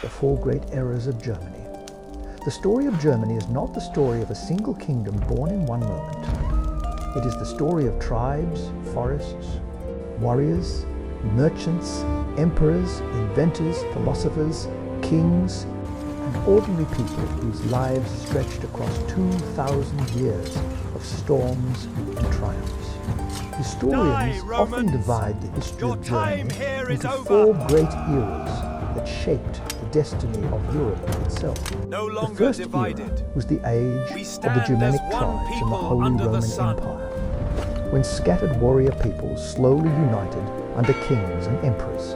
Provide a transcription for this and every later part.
the four great eras of Germany. The story of Germany is not the story of a single kingdom born in one moment. It is the story of tribes, forests, warriors, merchants, emperors, inventors, philosophers, kings, and ordinary people whose lives stretched across 2,000 years of storms and triumphs. Historians often divide the history of Germany into four great eras that shaped the destiny of Europe itself. The first era was the age of the Germanic tribes in the Holy Roman Empire, when scattered warrior peoples slowly united under kings and emperors,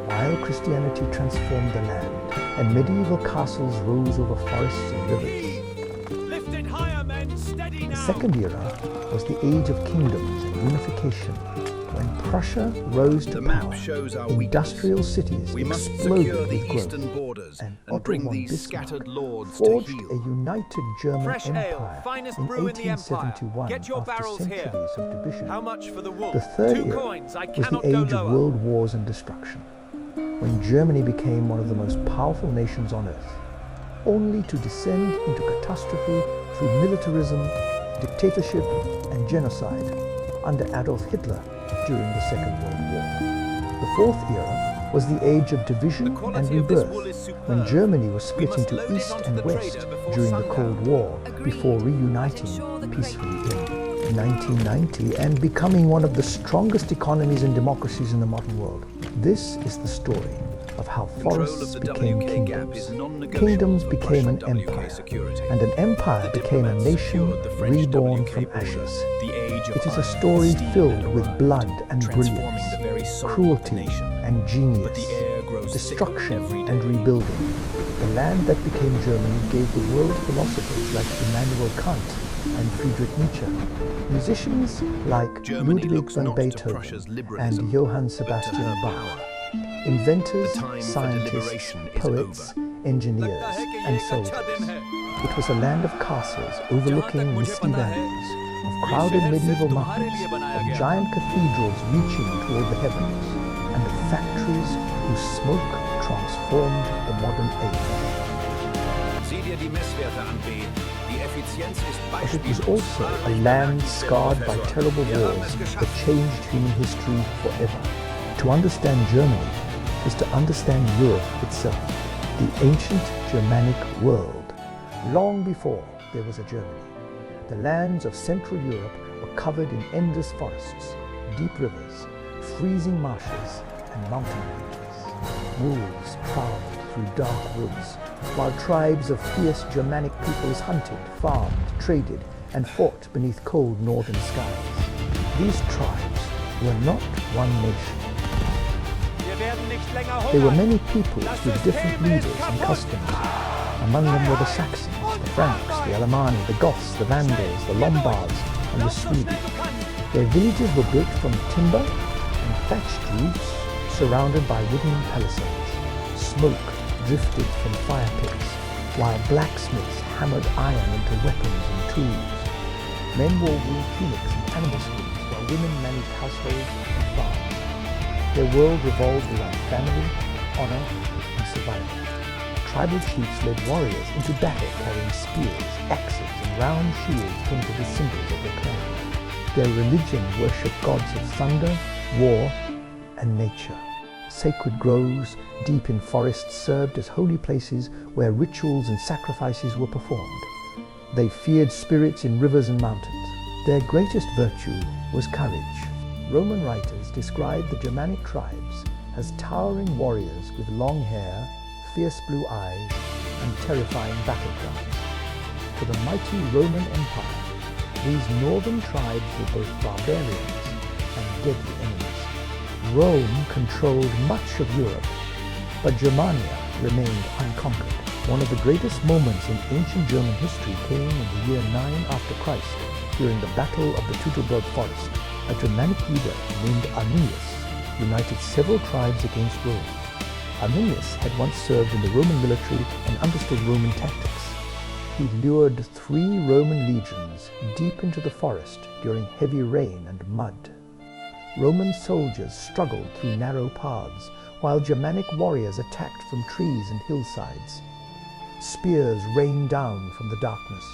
while Christianity transformed the land and medieval castles rose over forests and rivers. The second era was the age of kingdoms and unification, when Prussia rose to power, industrial cities exploded with growth, and Otto von Bismarck forged a united German empire in 1871 after centuries of division. The third era was the age of world wars and destruction, when Germany became one of the most powerful nations on earth, only to descend into catastrophe through militarism, dictatorship, and genocide under Adolf Hitler during the Second World War. The fourth era was the age of division and rebirth, when Germany was split into East and West during the Cold War before reuniting peacefully in 1990 and becoming one of the strongest economies and democracies in the modern world. This is the story of how forests became kingdoms, kingdoms became an empire, and an empire became a nation reborn from ashes. It is a story filled with blood and brilliance, cruelty and genius, destruction and rebuilding. The land that became Germany gave the world philosophers like Immanuel Kant and Friedrich Nietzsche, musicians like Ludwig van Beethoven and Johann Sebastian Bach, inventors, scientists, poets, engineers, and soldiers. It was a land of castles overlooking misty valleys, of crowded medieval markets, of giant cathedrals reaching toward the heavens, and of factories whose smoke transformed the modern age. But it was also a land scarred by terrible wars that changed human history forever. To understand Germany is to understand Europe itself, the ancient Germanic world. Long before there was a Germany, the lands of Central Europe were covered in endless forests, deep rivers, freezing marshes, and mountain ranges. Wolves prowled through dark woods, while tribes of fierce Germanic peoples hunted, farmed, traded, and fought beneath cold northern skies. These tribes were not one nation. There were many peoples with different leaders and customs. Among them were the Saxons, the Franks, the Alemanni, the Goths, the Vandals, the Lombards, and the Swedes. Their villages were built from timber and thatched roofs surrounded by wooden palisades. Smoke drifted from fire pits, while blacksmiths hammered iron into weapons and tools. Men wore wool tunics and animal skins, while women managed households and farms. Their world revolved around family, honor, and survival. Tribal chiefs led warriors into battle carrying spears, axes, and round shields painted as symbols of their clan. Their religion worshipped gods of thunder, war, and nature. Sacred groves deep in forests served as holy places where rituals and sacrifices were performed. They feared spirits in rivers and mountains. Their greatest virtue was courage. Roman writers describe the Germanic tribes as towering warriors with long hair, fierce blue eyes, and terrifying battle cries. To the mighty Roman Empire, these northern tribes were both barbarians and deadly enemies. Rome controlled much of Europe, but Germania remained unconquered. One of the greatest moments in ancient German history came in the year 9 after Christ, during the Battle of the Teutoburg Forest. A Germanic leader named Arminius united several tribes against Rome. Arminius had once served in the Roman military and understood Roman tactics. He lured 3 Roman legions deep into the forest during heavy rain and mud. Roman soldiers struggled through narrow paths, while Germanic warriors attacked from trees and hillsides. Spears rained down from the darkness.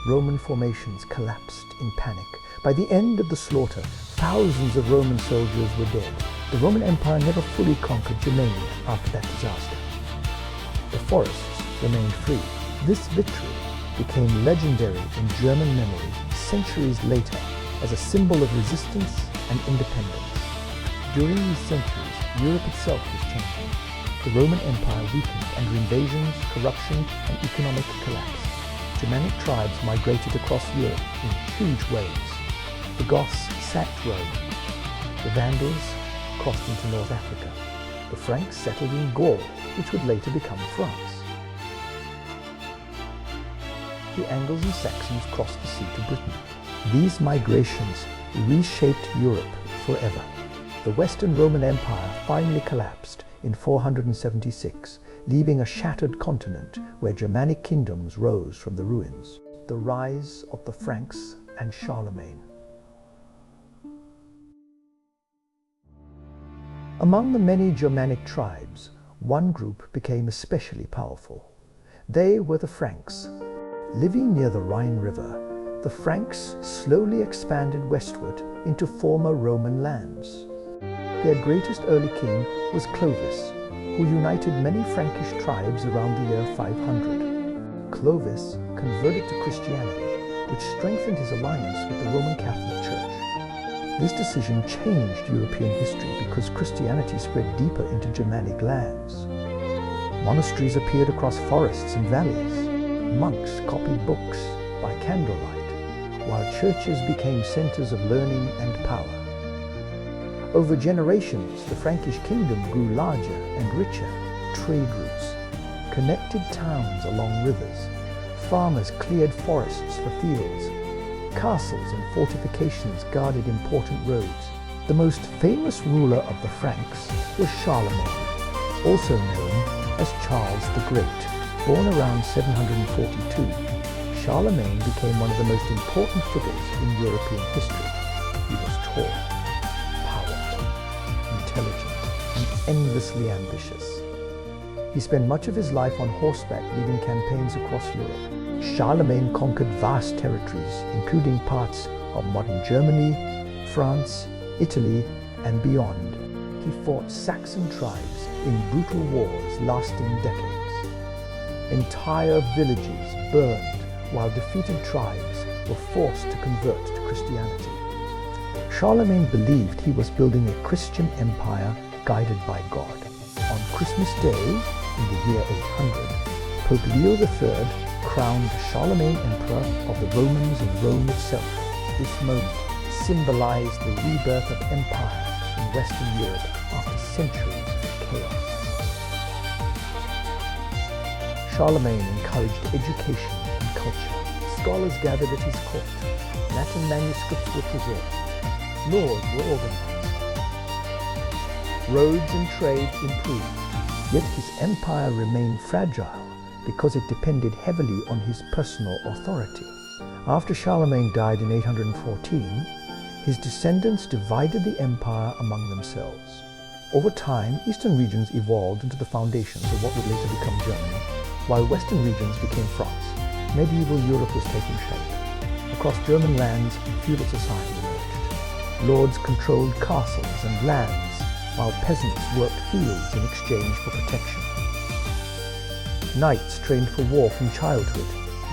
Roman formations collapsed in panic. By the end of the slaughter, thousands of Roman soldiers were dead. The Roman Empire never fully conquered Germania after that disaster. The forests remained free. This victory became legendary in German memory centuries later as a symbol of resistance and independence. During these centuries, Europe itself was changing. The Roman Empire weakened under invasions, corruption, and economic collapse. Germanic tribes migrated across Europe in huge waves. The Goths sacked Rome. The Vandals crossed into North Africa. The Franks settled in Gaul, which would later become France. The Angles and Saxons crossed the sea to Britain. These migrations reshaped Europe forever. The Western Roman Empire finally collapsed in 476, leaving a shattered continent where Germanic kingdoms rose from the ruins. The rise of the Franks and Charlemagne. Among the many Germanic tribes, one group became especially powerful. They were the Franks. Living near the Rhine River, the Franks slowly expanded westward into former Roman lands. Their greatest early king was Clovis, who united many Frankish tribes around the year 500. Clovis converted to Christianity, which strengthened his alliance with the Roman Catholic Church. This decision changed European history because Christianity spread deeper into Germanic lands. Monasteries appeared across forests and valleys. Monks copied books by candlelight, while churches became centers of learning and power. Over generations, the Frankish kingdom grew larger and richer. Trade routes connected towns along rivers. Farmers cleared forests for fields. Castles and fortifications guarded important roads. The most famous ruler of the Franks was Charlemagne, also known as Charles the Great. Born around 742, Charlemagne became one of the most important figures in European history. He was tall, powerful, intelligent, and endlessly ambitious. He spent much of his life on horseback leading campaigns across Europe. Charlemagne conquered vast territories, including parts of modern Germany, France, Italy, and beyond. He fought Saxon tribes in brutal wars lasting decades. Entire villages burned while defeated tribes were forced to convert to Christianity. Charlemagne believed he was building a Christian empire guided by God. On Christmas Day, in the year 800, Pope Leo III crowned Charlemagne Emperor of the Romans in Rome itself. This moment symbolized the rebirth of empire in Western Europe after centuries of chaos. Charlemagne encouraged education and culture. Scholars gathered at his court. Latin manuscripts were preserved. Laws were organized. Roads and trade improved. Yet his empire remained fragile because it depended heavily on his personal authority. After Charlemagne died in 814, his descendants divided the empire among themselves. Over time, eastern regions evolved into the foundations of what would later become Germany, while western regions became France. Medieval Europe was taking shape. Across German lands, feudal society emerged. Lords controlled castles and lands, while peasants worked fields in exchange for protection. Knights trained for war from childhood.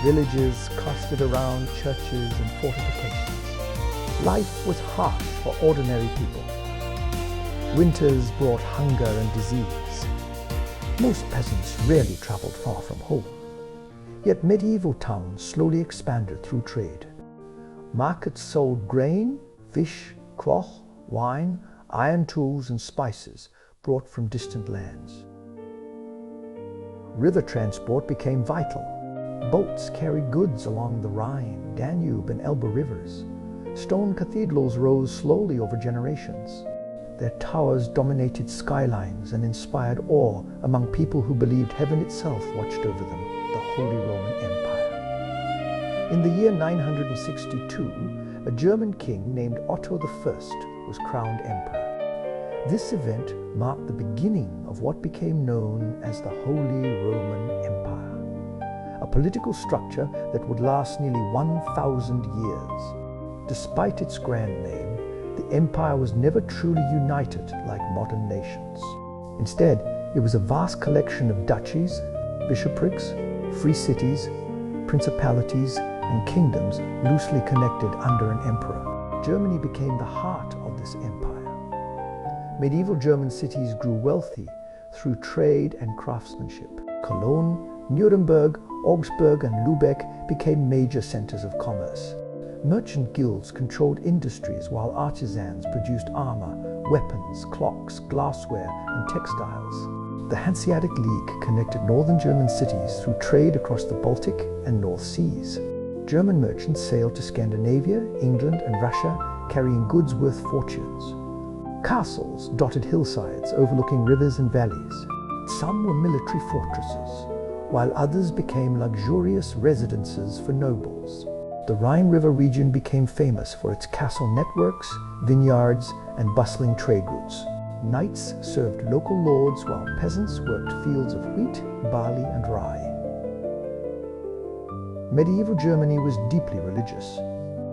Villages clustered around churches and fortifications. Life was harsh for ordinary people. Winters brought hunger and disease. Most peasants rarely traveled far from home. Yet medieval towns slowly expanded through trade. Markets sold grain, fish, cloth, wine, iron tools, and spices brought from distant lands. River transport became vital. Boats carried goods along the Rhine, Danube, and Elbe rivers. Stone cathedrals rose slowly over generations. Their towers dominated skylines and inspired awe among people who believed heaven itself watched over them, the Holy Roman Empire. In the year 962, a German king named Otto I was crowned emperor. This event marked the beginning of what became known as the Holy Roman Empire, a political structure that would last nearly 1,000 years. Despite its grand name, the empire was never truly united like modern nations. Instead, it was a vast collection of duchies, bishoprics, free cities, principalities, and kingdoms loosely connected under an emperor. Germany became the heart of this empire. Medieval German cities grew wealthy through trade and craftsmanship. Cologne, Nuremberg, Augsburg, and Lübeck became major centers of commerce. Merchant guilds controlled industries while artisans produced armor, weapons, clocks, glassware, and textiles. The Hanseatic League connected northern German cities through trade across the Baltic and North Seas. German merchants sailed to Scandinavia, England, and Russia, carrying goods worth fortunes. Castles dotted hillsides overlooking rivers and valleys. Some were military fortresses, while others became luxurious residences for nobles. The Rhine River region became famous for its castle networks, vineyards, and bustling trade routes. Knights served local lords while peasants worked fields of wheat, barley, and rye. Medieval Germany was deeply religious.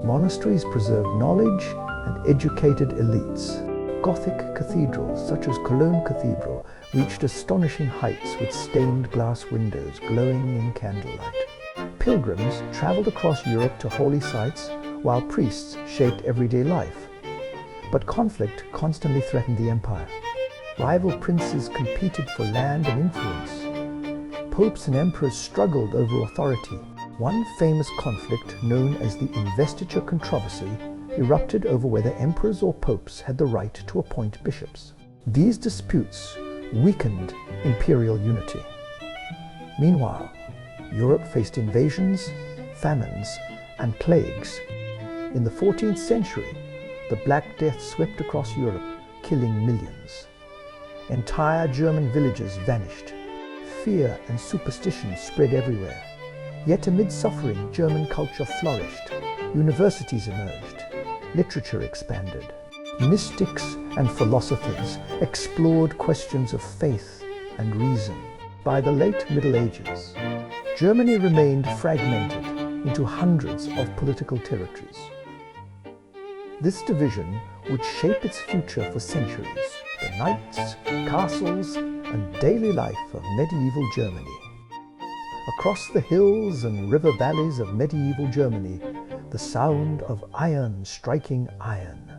Monasteries preserved knowledge and educated elites. Gothic cathedrals, such as Cologne Cathedral, reached astonishing heights with stained glass windows glowing in candlelight. Pilgrims traveled across Europe to holy sites, while priests shaped everyday life. But conflict constantly threatened the empire. Rival princes competed for land and influence. Popes and emperors struggled over authority. One famous conflict, known as the Investiture Controversy, erupted over whether emperors or popes had the right to appoint bishops. These disputes weakened imperial unity. Meanwhile, Europe faced invasions, famines, and plagues. In the 14th century, the Black Death swept across Europe, killing millions. Entire German villages vanished. Fear and superstition spread everywhere. Yet amid suffering, German culture flourished. Universities emerged. Literature expanded. Mystics and philosophers explored questions of faith and reason. By the late Middle Ages, Germany remained fragmented into hundreds of political territories. This division would shape its future for centuries, the knights, castles, and daily life of medieval Germany. Across the hills and river valleys of medieval Germany, the sound of iron striking iron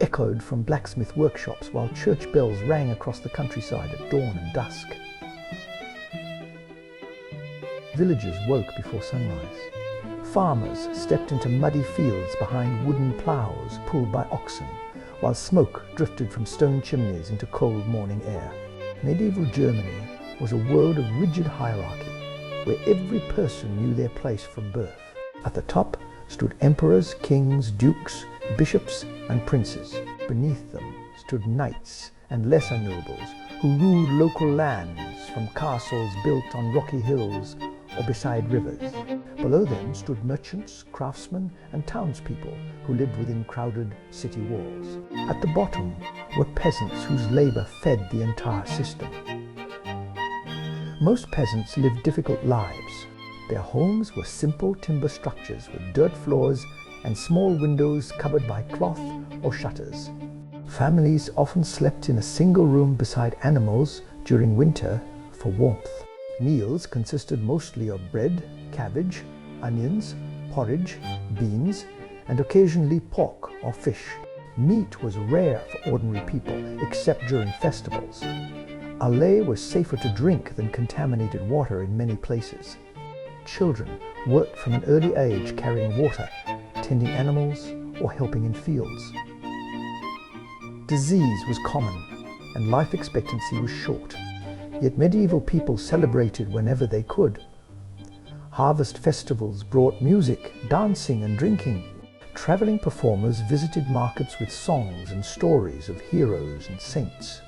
echoed from blacksmith workshops while church bells rang across the countryside at dawn and dusk. Villages woke before sunrise. Farmers stepped into muddy fields behind wooden plows pulled by oxen, while smoke drifted from stone chimneys into cold morning air. Medieval Germany was a world of rigid hierarchy, where every person knew their place from birth. At the top stood emperors, kings, dukes, bishops, and princes. Beneath them stood knights and lesser nobles who ruled local lands from castles built on rocky hills or beside rivers. Below them stood merchants, craftsmen, and townspeople who lived within crowded city walls. At the bottom were peasants whose labor fed the entire system. Most peasants lived difficult lives. Their homes were simple timber structures with dirt floors and small windows covered by cloth or shutters. Families often slept in a single room beside animals during winter for warmth. Meals consisted mostly of bread, cabbage, onions, porridge, beans, and occasionally pork or fish. Meat was rare for ordinary people, except during festivals. Ale was safer to drink than contaminated water in many places. Children worked from an early age carrying water, tending animals, or helping in fields. Disease was common, and life expectancy was short. Yet medieval people celebrated whenever they could. Harvest festivals brought music, dancing, and drinking. Traveling performers visited markets with songs and stories of heroes and saints.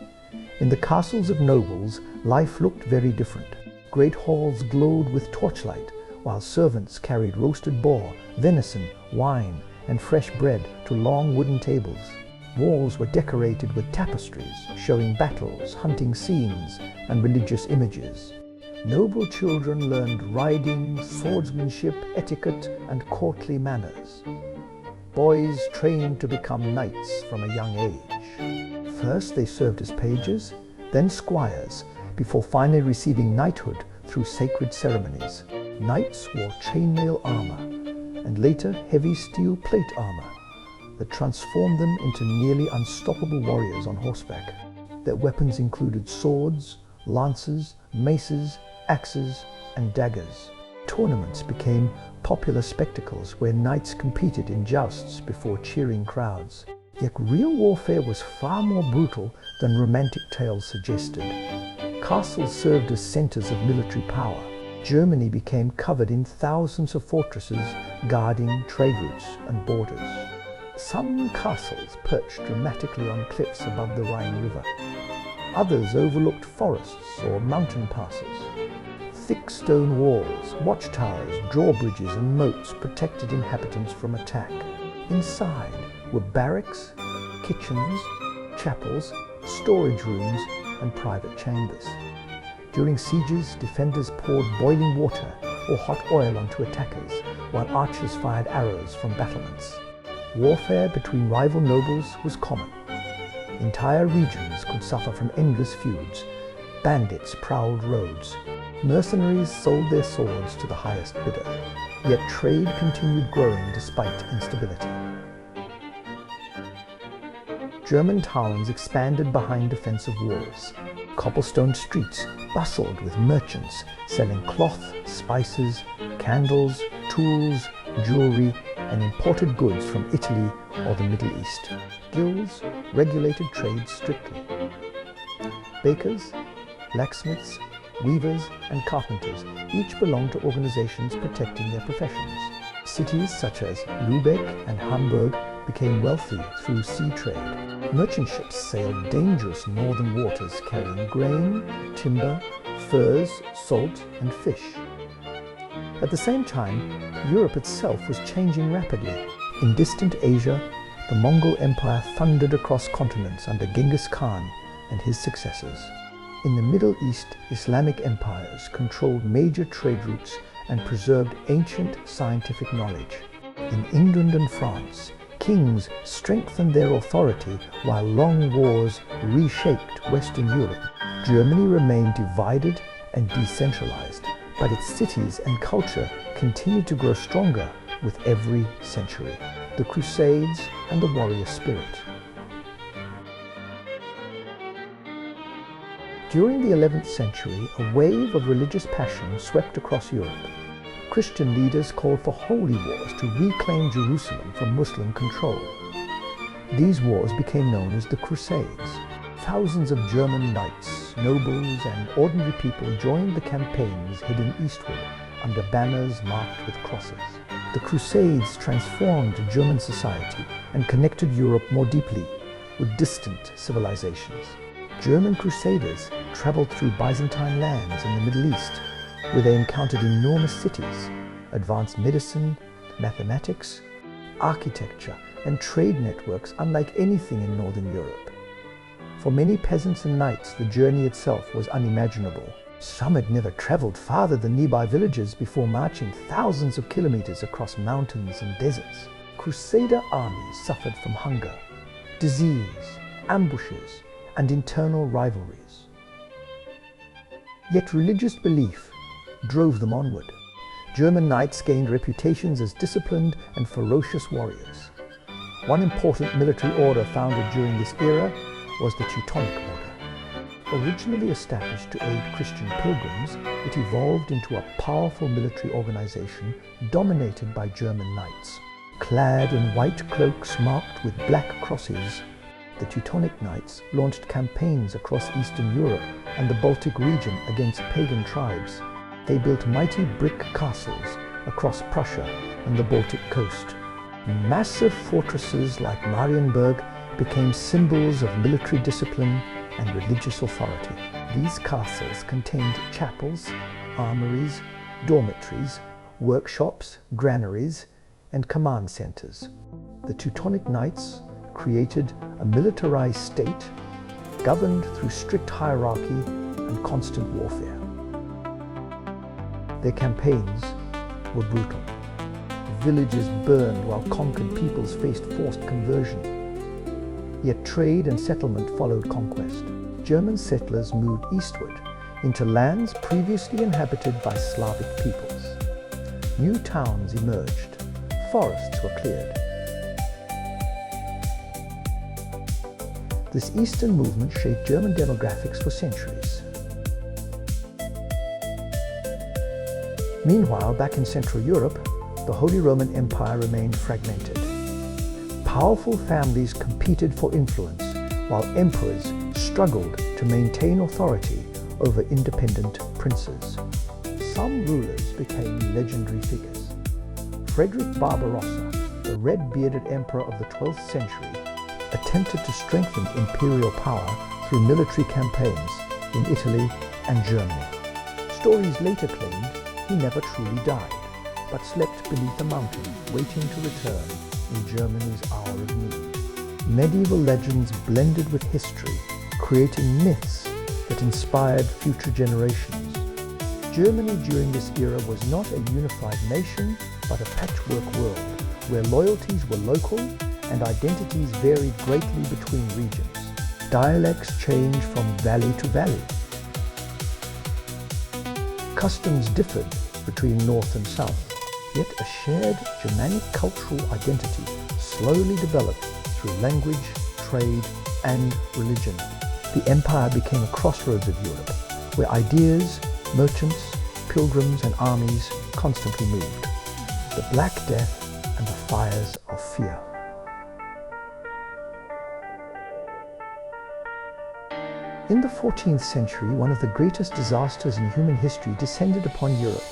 In the castles of nobles, life looked very different. Great halls glowed with torchlight, while servants carried roasted boar, venison, wine, and fresh bread to long wooden tables. Walls were decorated with tapestries showing battles, hunting scenes, and religious images. Noble children learned riding, swordsmanship, etiquette, and courtly manners. Boys trained to become knights from a young age. First they served as pages, then squires, before finally receiving knighthood through sacred ceremonies. Knights wore chainmail armor, and later heavy steel plate armor that transformed them into nearly unstoppable warriors on horseback. Their weapons included swords, lances, maces, axes, and daggers. Tournaments became popular spectacles where knights competed in jousts before cheering crowds. Yet real warfare was far more brutal than romantic tales suggested. Castles served as centers of military power. Germany became covered in thousands of fortresses guarding trade routes and borders. Some castles perched dramatically on cliffs above the Rhine River. Others overlooked forests or mountain passes. Thick stone walls, watchtowers, drawbridges, and moats protected inhabitants from attack. Inside were barracks, kitchens, chapels, storage rooms, and private chambers. During sieges, defenders poured boiling water or hot oil onto attackers, while archers fired arrows from battlements. Warfare between rival nobles was common. Entire regions could suffer from endless feuds. Bandits prowled roads. Mercenaries sold their swords to the highest bidder. Yet trade continued growing despite instability. German towns expanded behind defensive walls. Cobblestone streets bustled with merchants selling cloth, spices, candles, tools, jewelry, and imported goods from Italy or the Middle East. Guilds regulated trade strictly. Bakers, blacksmiths, weavers, and carpenters each belonged to organizations protecting their professions. Cities such as Lübeck and Hamburg became wealthy through sea trade. Merchant ships sailed dangerous northern waters carrying grain, timber, furs, salt, and fish. At the same time, Europe itself was changing rapidly. In distant Asia, the Mongol Empire thundered across continents under Genghis Khan and his successors. In the Middle East, Islamic empires controlled major trade routes and preserved ancient scientific knowledge. In England and France, kings strengthened their authority while long wars reshaped Western Europe. Germany remained divided and decentralized, but its cities and culture continued to grow stronger with every century. The Crusades and the warrior spirit. During the 11th century, a wave of religious passion swept across Europe. Christian leaders called for holy wars to reclaim Jerusalem from Muslim control. These wars became known as the Crusades. Thousands of German knights, nobles, and ordinary people joined the campaigns heading eastward under banners marked with crosses. The Crusades transformed German society and connected Europe more deeply with distant civilizations. German crusaders traveled through Byzantine lands in the Middle East, where they encountered enormous cities, advanced medicine, mathematics, architecture, and trade networks unlike anything in Northern Europe. For many peasants and knights, the journey itself was unimaginable. Some had never traveled farther than nearby villages before marching thousands of kilometers across mountains and deserts. Crusader armies suffered from hunger, disease, ambushes, and internal rivalries. Yet religious belief drove them onward. German knights gained reputations as disciplined and ferocious warriors. One important military order founded during this era was the Teutonic Order. Originally established to aid Christian pilgrims, it evolved into a powerful military organization dominated by German knights. Clad in white cloaks marked with black crosses, the Teutonic Knights launched campaigns across Eastern Europe and the Baltic region against pagan tribes. They built mighty brick castles across Prussia and the Baltic coast. Massive fortresses like Marienburg became symbols of military discipline and religious authority. These castles contained chapels, armories, dormitories, workshops, granaries, and command centers. The Teutonic Knights created a militarized state governed through strict hierarchy and constant warfare. Their campaigns were brutal. Villages burned while conquered peoples faced forced conversion. Yet trade and settlement followed conquest. German settlers moved eastward into lands previously inhabited by Slavic peoples. New towns emerged. Forests were cleared. This eastern movement shaped German demographics for centuries. Meanwhile, back in Central Europe, the Holy Roman Empire remained fragmented. Powerful families competed for influence, while emperors struggled to maintain authority over independent princes. Some rulers became legendary figures. Frederick Barbarossa, the red-bearded emperor of the 12th century, attempted to strengthen imperial power through military campaigns in Italy and Germany. Stories later claimed he never truly died, but slept beneath a mountain, waiting to return in Germany's hour of need. Medieval legends blended with history, creating myths that inspired future generations. Germany during this era was not a unified nation, but a patchwork world, where loyalties were local and identities varied greatly between regions. Dialects changed from valley to valley. Customs differed between north and south, yet a shared Germanic cultural identity slowly developed through language, trade, and religion. The empire became a crossroads of Europe, where ideas, merchants, pilgrims, and armies constantly moved. The Black Death and the fires of fear. In the 14th century, one of the greatest disasters in human history descended upon Europe.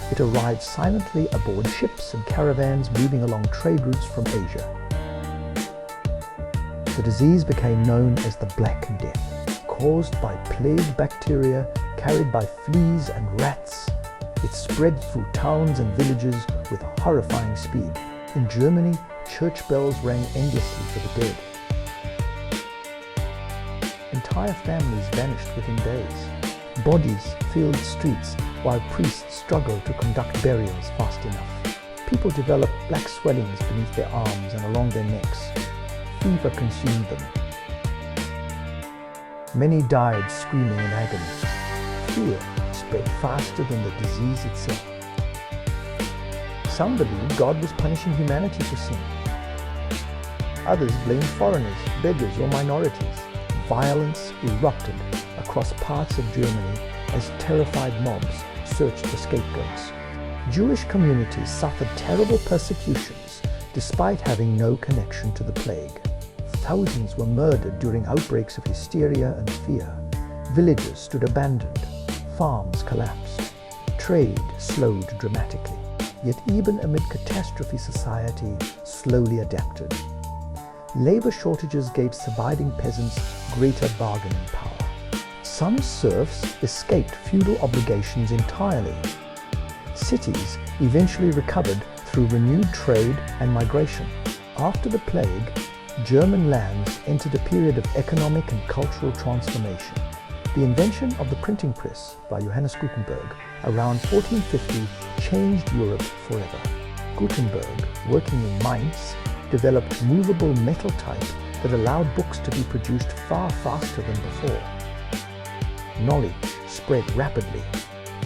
It arrived silently aboard ships and caravans moving along trade routes from Asia. The disease became known as the Black Death, caused by plague bacteria carried by fleas and rats. It spread through towns and villages with horrifying speed. In Germany, church bells rang endlessly for the dead. Entire families vanished within days. Bodies filled streets while priests struggled to conduct burials fast enough. People developed black swellings beneath their arms and along their necks. Fever consumed them. Many died screaming in agony. Fear spread faster than the disease itself. Some believed God was punishing humanity for sin. Others blamed foreigners, beggars, or minorities. Violence erupted across parts of Germany as terrified mobs searched for scapegoats. Jewish communities suffered terrible persecutions despite having no connection to the plague. Thousands were murdered during outbreaks of hysteria and fear. Villages stood abandoned. Farms collapsed. Trade slowed dramatically. Yet even amid catastrophe, society slowly adapted. Labor shortages gave surviving peasants greater bargaining power. Some serfs escaped feudal obligations entirely. Cities eventually recovered through renewed trade and migration. After the plague, German lands entered a period of economic and cultural transformation. The invention of the printing press by Johannes Gutenberg around 1450 changed Europe forever. Gutenberg, working in Mainz, developed movable metal type that allowed books to be produced far faster than before. Knowledge spread rapidly.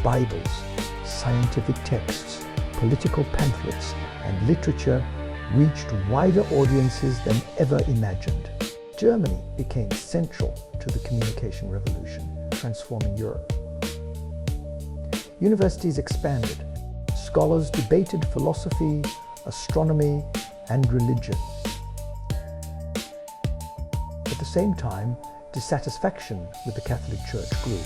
Bibles, scientific texts, political pamphlets, and literature reached wider audiences than ever imagined. Germany became central to the communication revolution, transforming Europe. Universities expanded. Scholars debated philosophy, astronomy, and religion. At the same time, dissatisfaction with the Catholic Church grew.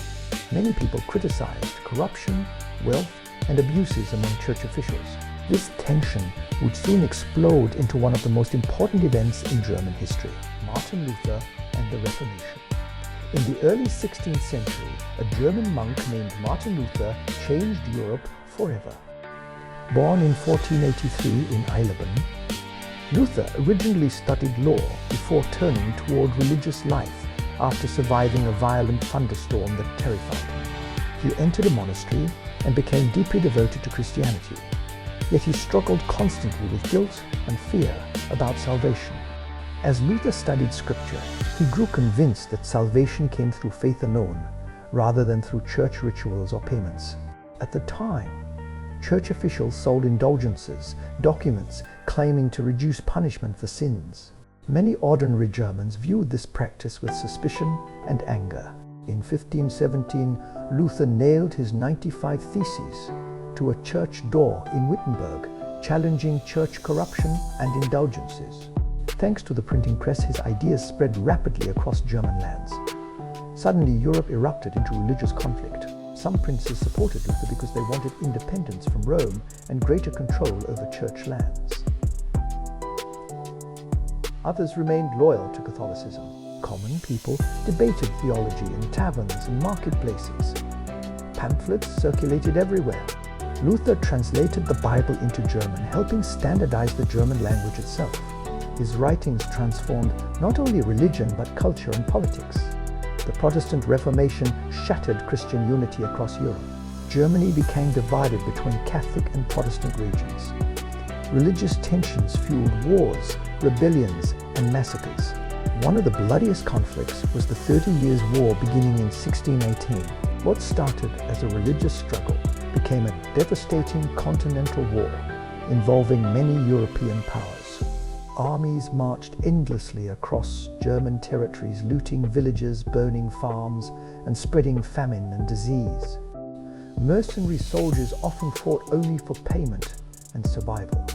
Many people criticized corruption, wealth, and abuses among church officials. This tension would soon explode into one of the most important events in German history, Martin Luther and the Reformation. In the early 16th century, a German monk named Martin Luther changed Europe forever. Born in 1483 in Eileben, Luther originally studied law before turning toward religious life after surviving a violent thunderstorm that terrified him. He entered a monastery and became deeply devoted to Christianity. Yet he struggled constantly with guilt and fear about salvation. As Luther studied Scripture, he grew convinced that salvation came through faith alone, rather than through church rituals or payments. At the time, church officials sold indulgences, documents claiming to reduce punishment for sins. Many ordinary Germans viewed this practice with suspicion and anger. In 1517, Luther nailed his 95 Theses to a church door in Wittenberg, challenging church corruption and indulgences. Thanks to the printing press, his ideas spread rapidly across German lands. Suddenly, Europe erupted into religious conflict. Some princes supported Luther because they wanted independence from Rome and greater control over church lands. Others remained loyal to Catholicism. Common people debated theology in taverns and marketplaces. Pamphlets circulated everywhere. Luther translated the Bible into German, helping standardize the German language itself. His writings transformed not only religion but culture and politics. The Protestant Reformation shattered Christian unity across Europe. Germany became divided between Catholic and Protestant regions. Religious tensions fueled wars, rebellions, and massacres. One of the bloodiest conflicts was the 30 Years' War beginning in 1618. What started as a religious struggle became a devastating continental war involving many European powers. Armies marched endlessly across German territories, looting villages, burning farms, and spreading famine and disease. Mercenary soldiers often fought only for payment and survival.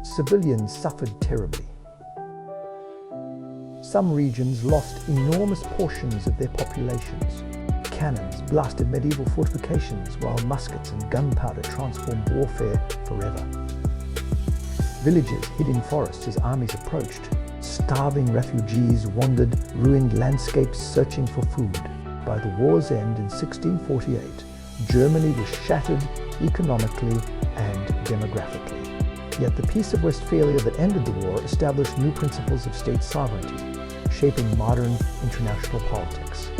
Civilians suffered terribly. Some regions lost enormous portions of their populations. Cannons blasted medieval fortifications, while muskets and gunpowder transformed warfare forever. Villages hid in forests as armies approached. Starving refugees wandered ruined landscapes searching for food. By the war's end in 1648, Germany was shattered economically and demographically. Yet the Peace of Westphalia that ended the war established new principles of state sovereignty, shaping modern international politics.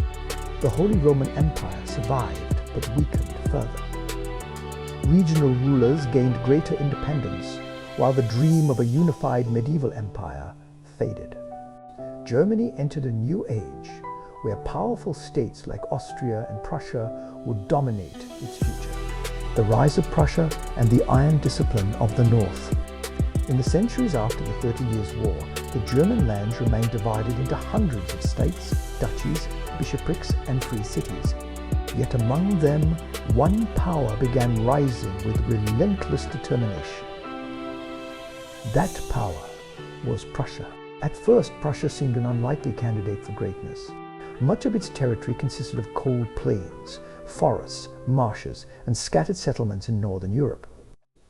The Holy Roman Empire survived but weakened further. Regional rulers gained greater independence, while the dream of a unified medieval empire faded. Germany entered a new age where powerful states like Austria and Prussia would dominate its future. The rise of Prussia and the iron discipline of the North. In the centuries after the 30 Years' War, the German lands remained divided into hundreds of states, duchies, bishoprics, and free cities. Yet among them, one power began rising with relentless determination. That power was Prussia. At first, Prussia seemed an unlikely candidate for greatness. Much of its territory consisted of cold plains, forests, marshes, and scattered settlements in northern Europe.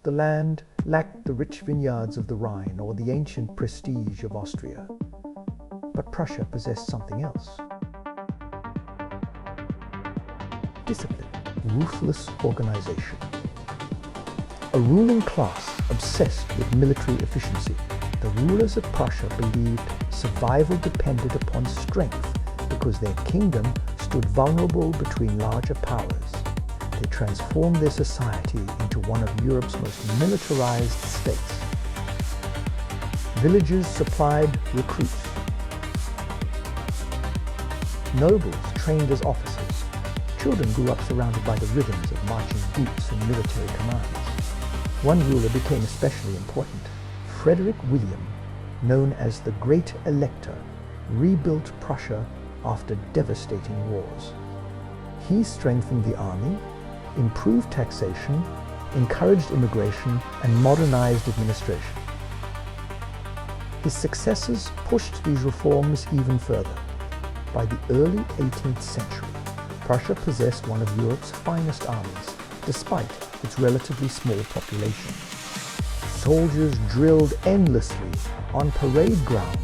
The land lacked the rich vineyards of the Rhine or the ancient prestige of Austria. But Prussia possessed something else. Discipline, ruthless organization. A ruling class obsessed with military efficiency. The rulers of Prussia believed survival depended upon strength because their kingdom stood vulnerable between larger powers. They transformed their society into one of Europe's most militarized states. Villages supplied recruits. Nobles trained as officers. Children grew up surrounded by the rhythms of marching boots and military commands. One ruler became especially important. Frederick William, known as the Great Elector, rebuilt Prussia after devastating wars. He strengthened the army, improved taxation, encouraged immigration, and modernized administration. His successors pushed these reforms even further. By the early 18th century, Prussia possessed one of Europe's finest armies, despite its relatively small population. Soldiers drilled endlessly on parade grounds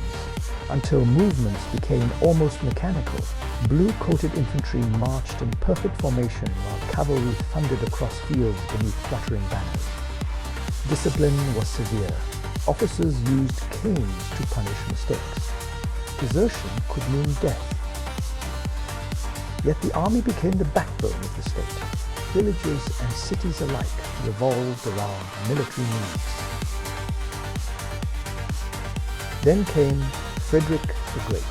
until movements became almost mechanical. Blue-coated infantry marched in perfect formation while cavalry thundered across fields beneath fluttering banners. Discipline was severe. Officers used canes to punish mistakes. Desertion could mean death. Yet the army became the backbone of the state. Villages and cities alike revolved around military needs. Then came Frederick the Great.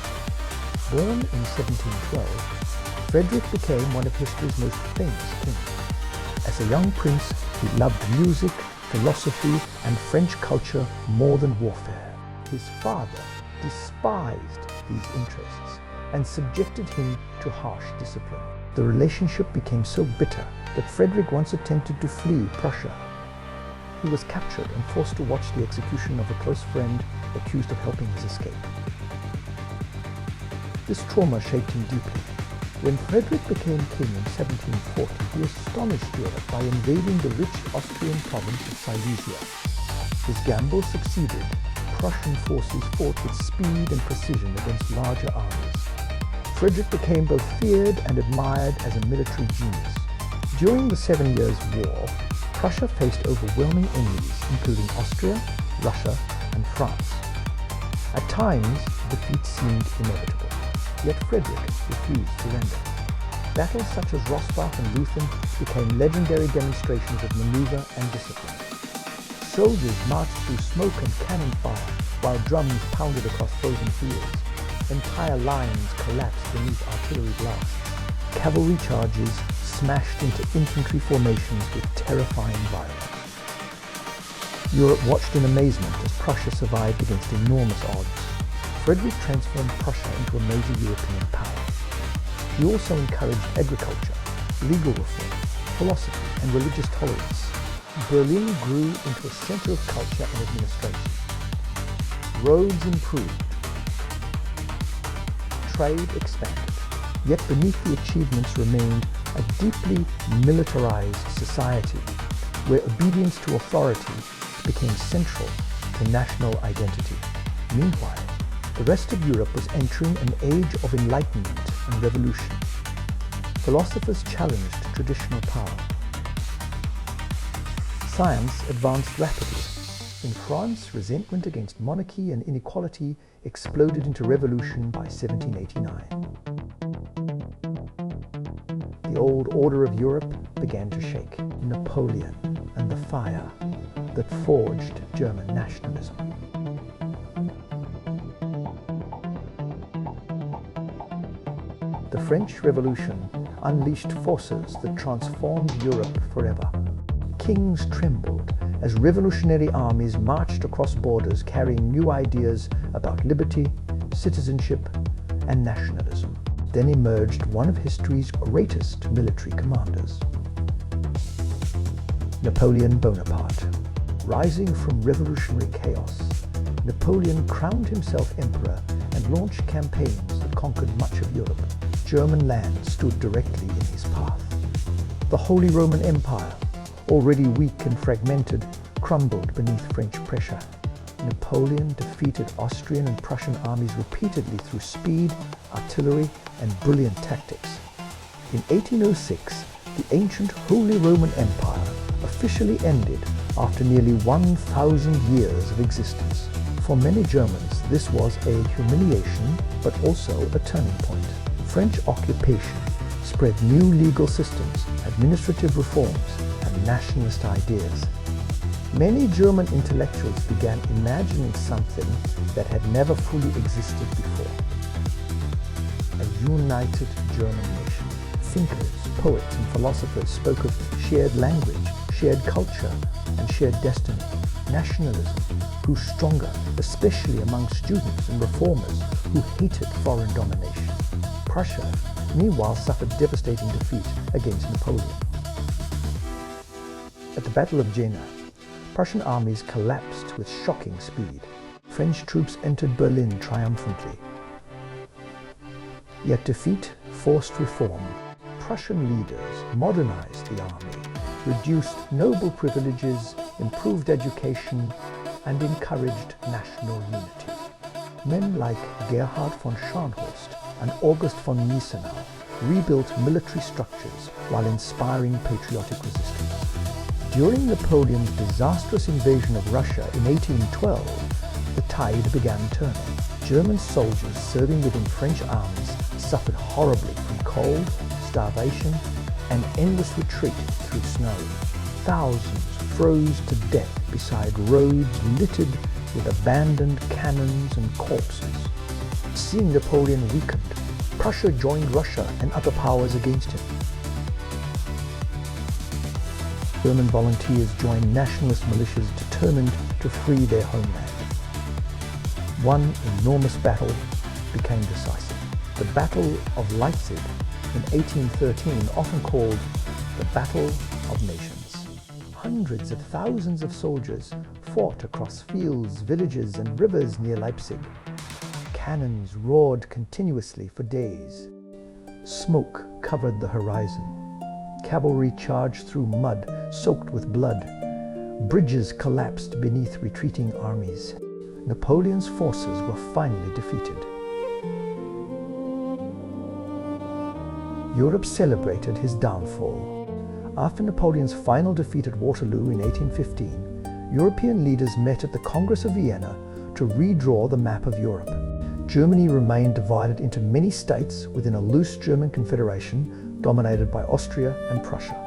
Born in 1712, Frederick became one of history's most famous kings. As a young prince, he loved music, philosophy, and French culture more than warfare. His father despised these interests and subjected him to harsh discipline. The relationship became so bitter that Frederick once attempted to flee Prussia. He was captured and forced to watch the execution of a close friend accused of helping his escape. This trauma shaped him deeply. When Frederick became king in 1740, he astonished Europe by invading the rich Austrian province of Silesia. His gamble succeeded. Prussian forces fought with speed and precision against larger armies. Frederick became both feared and admired as a military genius. During the 7 Years' War, Prussia faced overwhelming enemies, including Austria, Russia, and France. At times, defeat seemed inevitable, yet Frederick refused to render. Battles such as Rossbach and Leuthen became legendary demonstrations of maneuver and discipline. Soldiers marched through smoke and cannon fire while drums pounded across frozen fields. Entire lines collapsed beneath artillery blasts. Cavalry charges smashed into infantry formations with terrifying violence. Europe watched in amazement as Prussia survived against enormous odds. Frederick transformed Prussia into a major European power. He also encouraged agriculture, legal reform, philosophy, and religious tolerance. Berlin grew into a center of culture and administration. Roads improved. Trade expanded. Yet beneath the achievements remained a deeply militarized society where obedience to authority became central to national identity. Meanwhile, the rest of Europe was entering an age of enlightenment and revolution. Philosophers challenged traditional power. Science advanced rapidly. In France, resentment against monarchy and inequality exploded into revolution by 1789. The old order of Europe began to shake. Napoleon and the fire that forged German nationalism. The French Revolution unleashed forces that transformed Europe forever. Kings trembled as revolutionary armies marched across borders carrying new ideas about liberty, citizenship, and nationalism. Then emerged one of history's greatest military commanders, Napoleon Bonaparte. Rising from revolutionary chaos, Napoleon crowned himself emperor and launched campaigns that conquered much of Europe. German land stood directly in his path. The Holy Roman Empire, already weak and fragmented, crumbled beneath French pressure. Napoleon defeated Austrian and Prussian armies repeatedly through speed, artillery, and brilliant tactics. In 1806, the ancient Holy Roman Empire officially ended after nearly 1,000 years of existence. For many Germans, this was a humiliation, but also a turning point. French occupation spread new legal systems, administrative reforms, and nationalist ideas. Many German intellectuals began imagining something that had never fully existed before. A united German nation. Thinkers, poets, and philosophers spoke of shared language, shared culture, and shared destiny. Nationalism grew stronger, especially among students and reformers who hated foreign domination. Prussia, meanwhile, suffered devastating defeat against Napoleon. At the Battle of Jena, Prussian armies collapsed with shocking speed. French troops entered Berlin triumphantly. Yet defeat forced reform. Prussian leaders modernized the army, reduced noble privileges, improved education, and encouraged national unity. Men like Gerhard von Scharnhorst and August von Gneisenau rebuilt military structures while inspiring patriotic resistance. During Napoleon's disastrous invasion of Russia in 1812, the tide began turning. German soldiers serving within French armies suffered horribly from cold, starvation, and endless retreat through snow. Thousands froze to death beside roads littered with abandoned cannons and corpses. Seeing Napoleon weakened, Prussia joined Russia and other powers against him. German volunteers joined nationalist militias determined to free their homeland. One enormous battle became decisive. The Battle of Leipzig in 1813, often called the Battle of Nations. Hundreds of thousands of soldiers fought across fields, villages, and rivers near Leipzig. Cannons roared continuously for days. Smoke covered the horizon. Cavalry charged through mud soaked with blood. Bridges collapsed beneath retreating armies. Napoleon's forces were finally defeated. Europe celebrated his downfall. After Napoleon's final defeat at Waterloo in 1815, European leaders met at the Congress of Vienna to redraw the map of Europe. Germany remained divided into many states within a loose German confederation dominated by Austria and Prussia.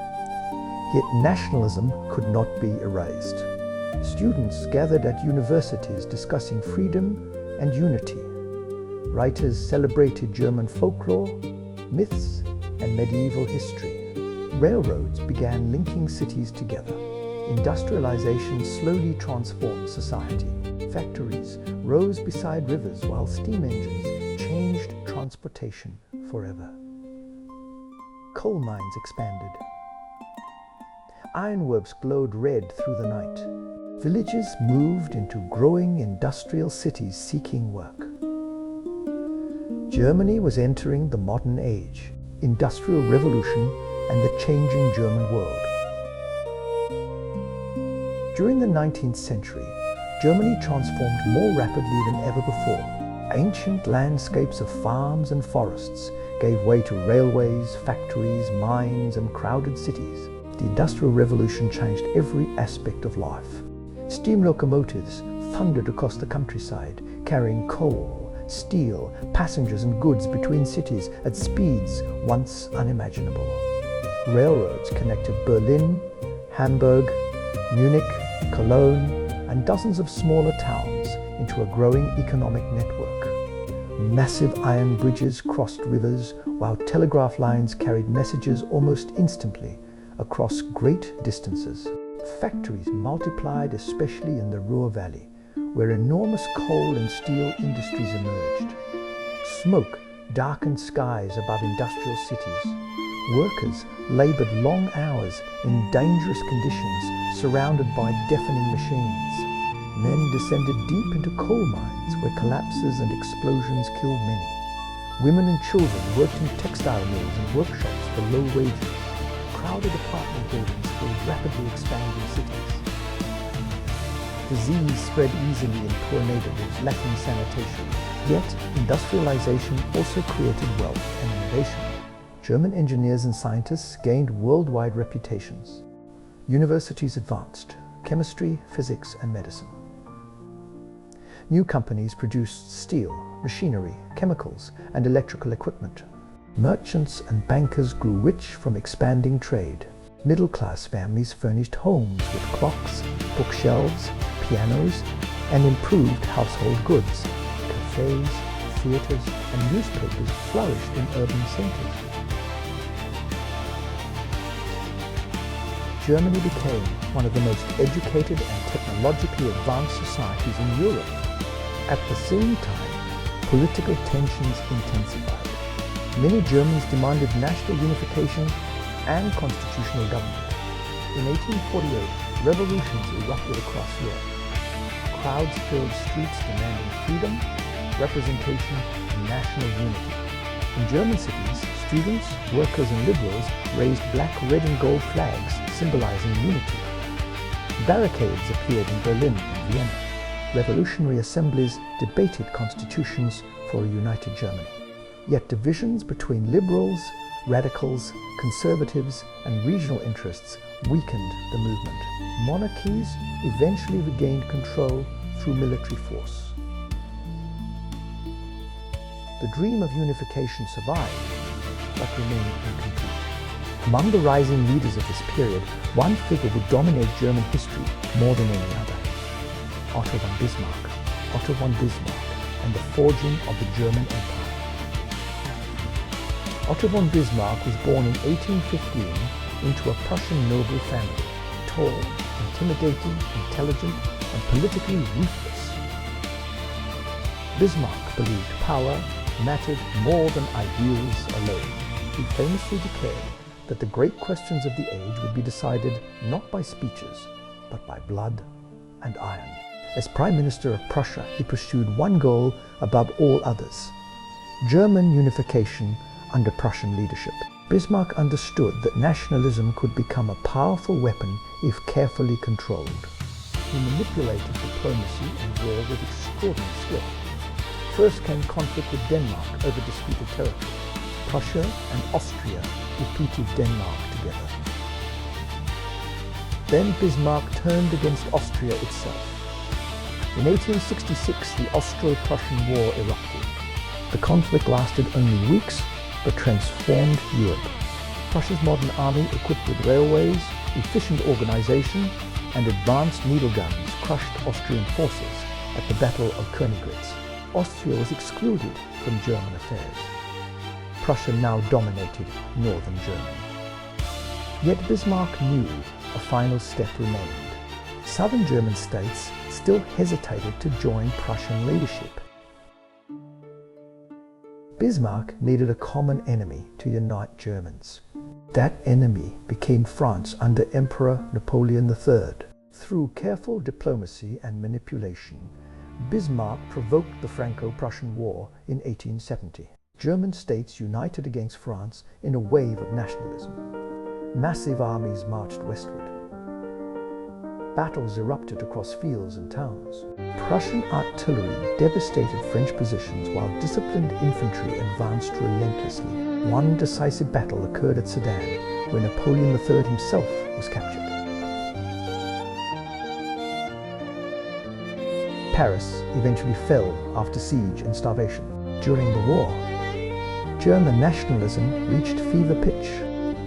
Yet nationalism could not be erased. Students gathered at universities discussing freedom and unity. Writers celebrated German folklore, myths, and medieval history. Railroads began linking cities together. Industrialization slowly transformed society. Factories rose beside rivers while steam engines changed transportation forever. Coal mines expanded. Ironworks glowed red through the night. Villages moved into growing industrial cities seeking work. Germany was entering the modern age, industrial revolution, and the changing German world. During the 19th century, Germany transformed more rapidly than ever before. Ancient landscapes of farms and forests gave way to railways, factories, mines, and crowded cities. The Industrial Revolution changed every aspect of life. Steam locomotives thundered across the countryside, carrying coal, steel, passengers and goods between cities at speeds once unimaginable. Railroads connected Berlin, Hamburg, Munich, Cologne, and dozens of smaller towns into a growing economic network. Massive iron bridges crossed rivers, while telegraph lines carried messages almost instantly across great distances. Factories multiplied, especially in the Ruhr Valley, where enormous coal and steel industries emerged. Smoke darkened skies above industrial cities. Workers labored long hours in dangerous conditions, surrounded by deafening machines. Men descended deep into coal mines, where collapses and explosions killed many. Women and children worked in textile mills and workshops for low wages. Crowded apartment buildings filled rapidly expanding cities. Disease spread easily in poor neighborhoods lacking sanitation. Yet, industrialization also created wealth and innovation. German engineers and scientists gained worldwide reputations. Universities advanced chemistry, physics, and medicine. New companies produced steel, machinery, chemicals, and electrical equipment. Merchants and bankers grew rich from expanding trade. Middle-class families furnished homes with clocks, bookshelves, pianos, and improved household goods. Cafes, theaters, and newspapers flourished in urban centers. Germany became one of the most educated and technologically advanced societies in Europe. At the same time, political tensions intensified. Many Germans demanded national unification and constitutional government. In 1848, revolutions erupted across Europe. Crowds filled streets demanding freedom, representation, and national unity. In German cities, students, workers, and liberals raised black, red, and gold flags symbolizing unity. Barricades appeared in Berlin and Vienna. Revolutionary assemblies debated constitutions for a united Germany. Yet divisions between liberals, Radicals, conservatives, and regional interests weakened the movement. Monarchies eventually regained control through military force. The dream of unification survived, but remained incomplete. Among the rising leaders of this period, one figure would dominate German history more than any other: Otto von Bismarck. Otto von Bismarck and the forging of the German Empire. Otto von Bismarck was born in 1815 into a Prussian noble family, tall, intimidating, intelligent, and politically ruthless. Bismarck believed power mattered more than ideals alone. He famously declared that the great questions of the age would be decided not by speeches, but by blood and iron. As Prime Minister of Prussia, he pursued one goal above all others: German unification under Prussian leadership. Bismarck understood that nationalism could become a powerful weapon if carefully controlled. He manipulated diplomacy and war with extraordinary skill. First came conflict with Denmark over disputed territory. Prussia and Austria defeated Denmark together. Then Bismarck turned against Austria itself. In 1866, the Austro-Prussian War erupted. The conflict lasted only weeks, but transformed Europe. Prussia's modern army, equipped with railways, efficient organization, and advanced needle guns, crushed Austrian forces at the Battle of Königgrätz. Austria was excluded from German affairs. Prussia now dominated northern Germany. Yet Bismarck knew a final step remained. Southern German states still hesitated to join Prussian leadership. Bismarck needed a common enemy to unite Germans. That enemy became France under Emperor Napoleon III. Through careful diplomacy and manipulation, Bismarck provoked the Franco-Prussian War in 1870. German states united against France in a wave of nationalism. Massive armies marched westward. Battles erupted across fields and towns. Prussian artillery devastated French positions while disciplined infantry advanced relentlessly. One decisive battle occurred at Sedan, where Napoleon III himself was captured. Paris eventually fell after siege and starvation. During the war, German nationalism reached fever pitch.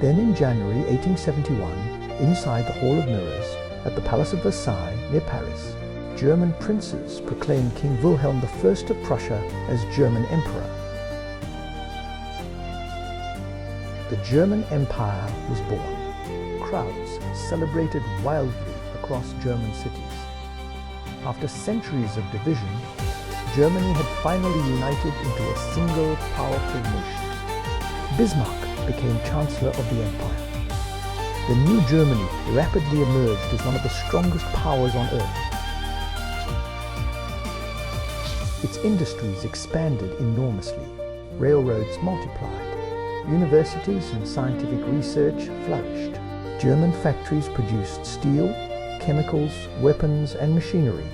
Then in January 1871, inside the Hall of Mirrors, at the Palace of Versailles, near Paris, German princes proclaimed King Wilhelm I of Prussia as German Emperor. The German Empire was born. Crowds celebrated wildly across German cities. After centuries of division, Germany had finally united into a single powerful nation. Bismarck became Chancellor of the Empire. The new Germany rapidly emerged as one of the strongest powers on earth. Its industries expanded enormously. Railroads multiplied. Universities and scientific research flourished. German factories produced steel, chemicals, weapons, and machinery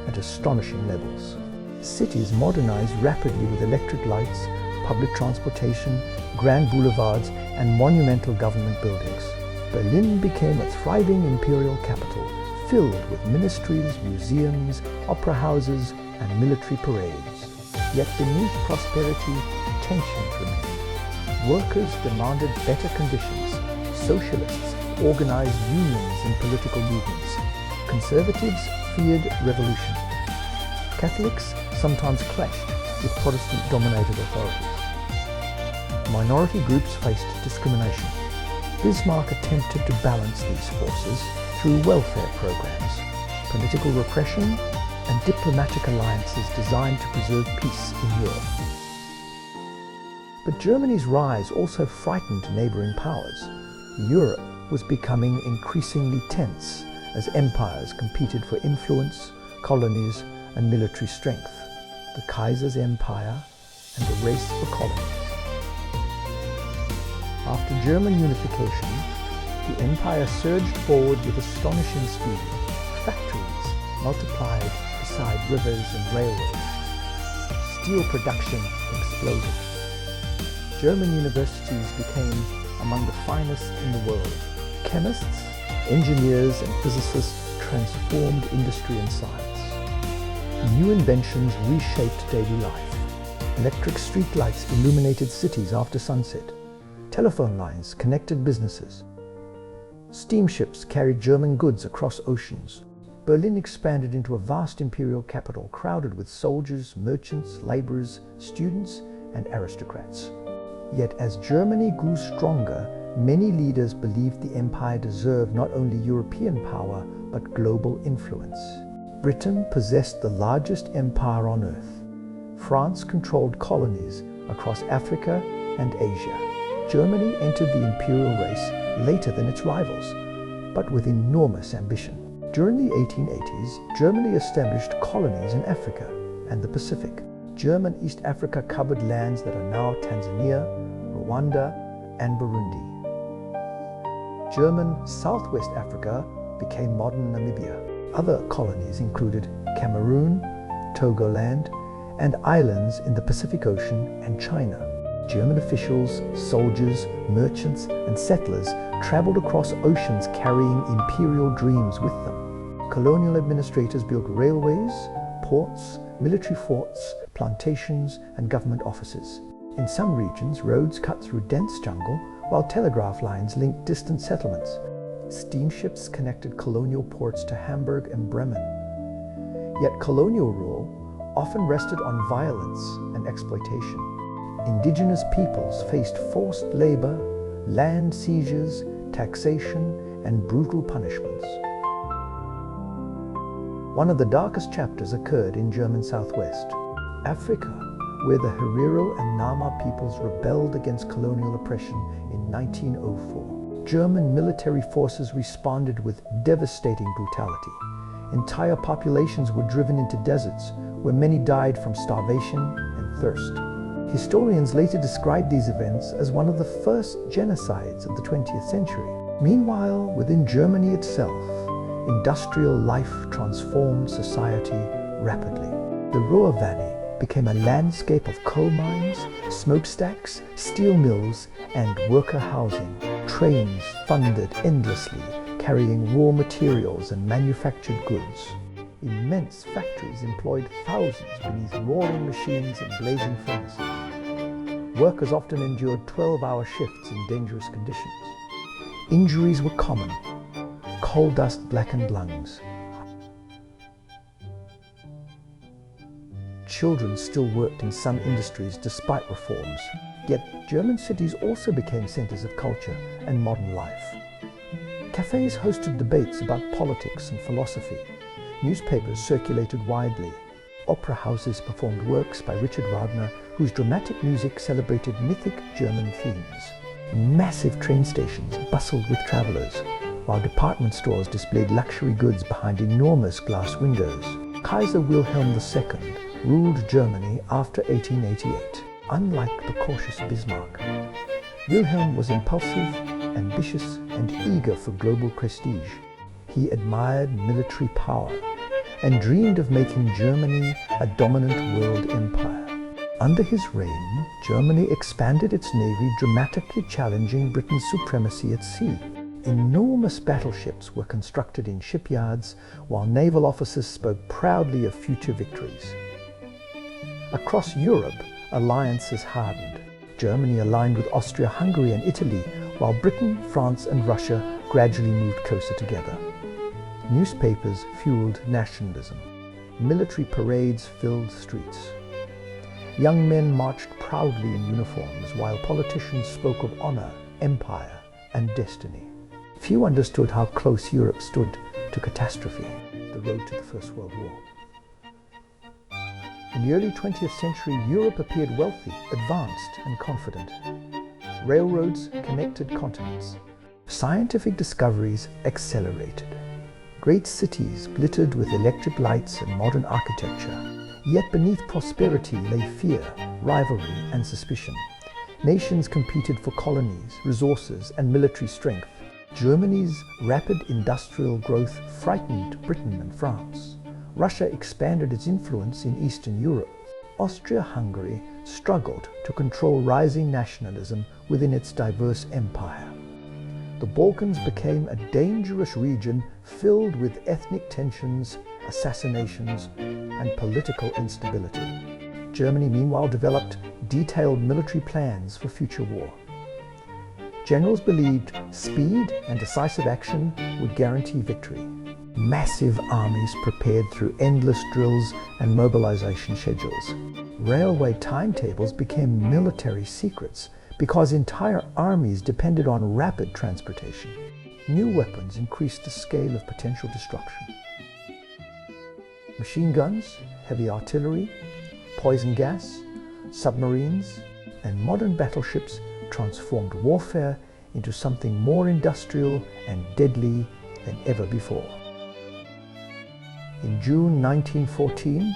at astonishing levels. Cities modernized rapidly with electric lights, public transportation, grand boulevards, and monumental government buildings. Berlin became a thriving imperial capital, filled with ministries, museums, opera houses, and military parades. Yet beneath prosperity, tensions remained. Workers demanded better conditions. Socialists organized unions and political movements. Conservatives feared revolution. Catholics sometimes clashed with Protestant-dominated authorities. Minority groups faced discrimination. Bismarck attempted to balance these forces through welfare programs, political repression, and diplomatic alliances designed to preserve peace in Europe. But Germany's rise also frightened neighboring powers. Europe was becoming increasingly tense as empires competed for influence, colonies, and military strength. The Kaiser's empire and the race for colonies. After German unification, the empire surged forward with astonishing speed. Factories multiplied beside rivers and railways. Steel production exploded. German universities became among the finest in the world. Chemists, engineers, and physicists transformed industry and science. New inventions reshaped daily life. Electric streetlights illuminated cities after sunset. Telephone lines connected businesses. Steamships carried German goods across oceans. Berlin expanded into a vast imperial capital crowded with soldiers, merchants, laborers, students, and aristocrats. Yet as Germany grew stronger, many leaders believed the empire deserved not only European power, but global influence. Britain possessed the largest empire on earth. France controlled colonies across Africa and Asia. Germany entered the imperial race later than its rivals, but with enormous ambition. During the 1880s, Germany established colonies in Africa and the Pacific. German East Africa covered lands that are now Tanzania, Rwanda, and Burundi. German Southwest Africa became modern Namibia. Other colonies included Cameroon, Togoland, and islands in the Pacific Ocean and China. German officials, soldiers, merchants, and settlers traveled across oceans carrying imperial dreams with them. Colonial administrators built railways, ports, military forts, plantations, and government offices. In some regions, roads cut through dense jungle, while telegraph lines linked distant settlements. Steamships connected colonial ports to Hamburg and Bremen. Yet colonial rule often rested on violence and exploitation. Indigenous peoples faced forced labor, land seizures, taxation, and brutal punishments. One of the darkest chapters occurred in German Southwest, Africa, where the Herero and Nama peoples rebelled against colonial oppression in 1904. German military forces responded with devastating brutality. Entire populations were driven into deserts, where many died from starvation and thirst. Historians later described these events as one of the first genocides of the 20th century. Meanwhile, within Germany itself, industrial life transformed society rapidly. The Ruhr Valley became a landscape of coal mines, smokestacks, steel mills, and worker housing. Trains thundered endlessly, carrying raw materials and manufactured goods. Immense factories employed thousands beneath roaring machines and blazing furnaces. Workers often endured 12-hour shifts in dangerous conditions. Injuries were common. Coal dust blackened lungs. Children still worked in some industries despite reforms. Yet German cities also became centers of culture and modern life. Cafes hosted debates about politics and philosophy. Newspapers circulated widely. Opera houses performed works by Richard Wagner, whose dramatic music celebrated mythic German themes. Massive train stations bustled with travelers, while department stores displayed luxury goods behind enormous glass windows. Kaiser Wilhelm II ruled Germany after 1888. Unlike the cautious Bismarck, Wilhelm was impulsive, ambitious, and eager for global prestige. He admired military power and dreamed of making Germany a dominant world empire. Under his reign, Germany expanded its navy, dramatically challenging Britain's supremacy at sea. Enormous battleships were constructed in shipyards, while naval officers spoke proudly of future victories. Across Europe, alliances hardened. Germany aligned with Austria-Hungary and Italy, while Britain, France, and Russia gradually moved closer together. Newspapers fueled nationalism. Military parades filled streets. Young men marched proudly in uniforms, while politicians spoke of honor, empire, and destiny. Few understood how close Europe stood to catastrophe, the road to the First World War. In the early 20th century, Europe appeared wealthy, advanced, and confident. Railroads connected continents. Scientific discoveries accelerated. Great cities glittered with electric lights and modern architecture. Yet beneath prosperity lay fear, rivalry, and suspicion. Nations competed for colonies, resources, and military strength. Germany's rapid industrial growth frightened Britain and France. Russia expanded its influence in Eastern Europe. Austria-Hungary struggled to control rising nationalism within its diverse empire. The Balkans became a dangerous region filled with ethnic tensions, assassinations, and political instability. Germany meanwhile developed detailed military plans for future war. Generals believed speed and decisive action would guarantee victory. Massive armies prepared through endless drills and mobilization schedules. Railway timetables became military secrets because entire armies depended on rapid transportation. New weapons increased the scale of potential destruction. Machine guns, heavy artillery, poison gas, submarines, and modern battleships transformed warfare into something more industrial and deadly than ever before. In June 1914,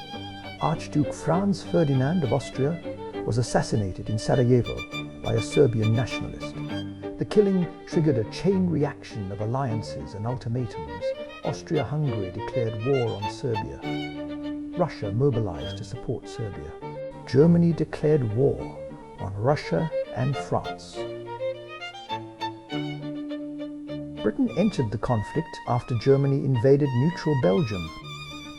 Archduke Franz Ferdinand of Austria was assassinated in Sarajevo by a Serbian nationalist. The killing triggered a chain reaction of alliances and ultimatums. Austria-Hungary declared war on Serbia. Russia mobilized to support Serbia. Germany declared war on Russia and France. Britain entered the conflict after Germany invaded neutral Belgium.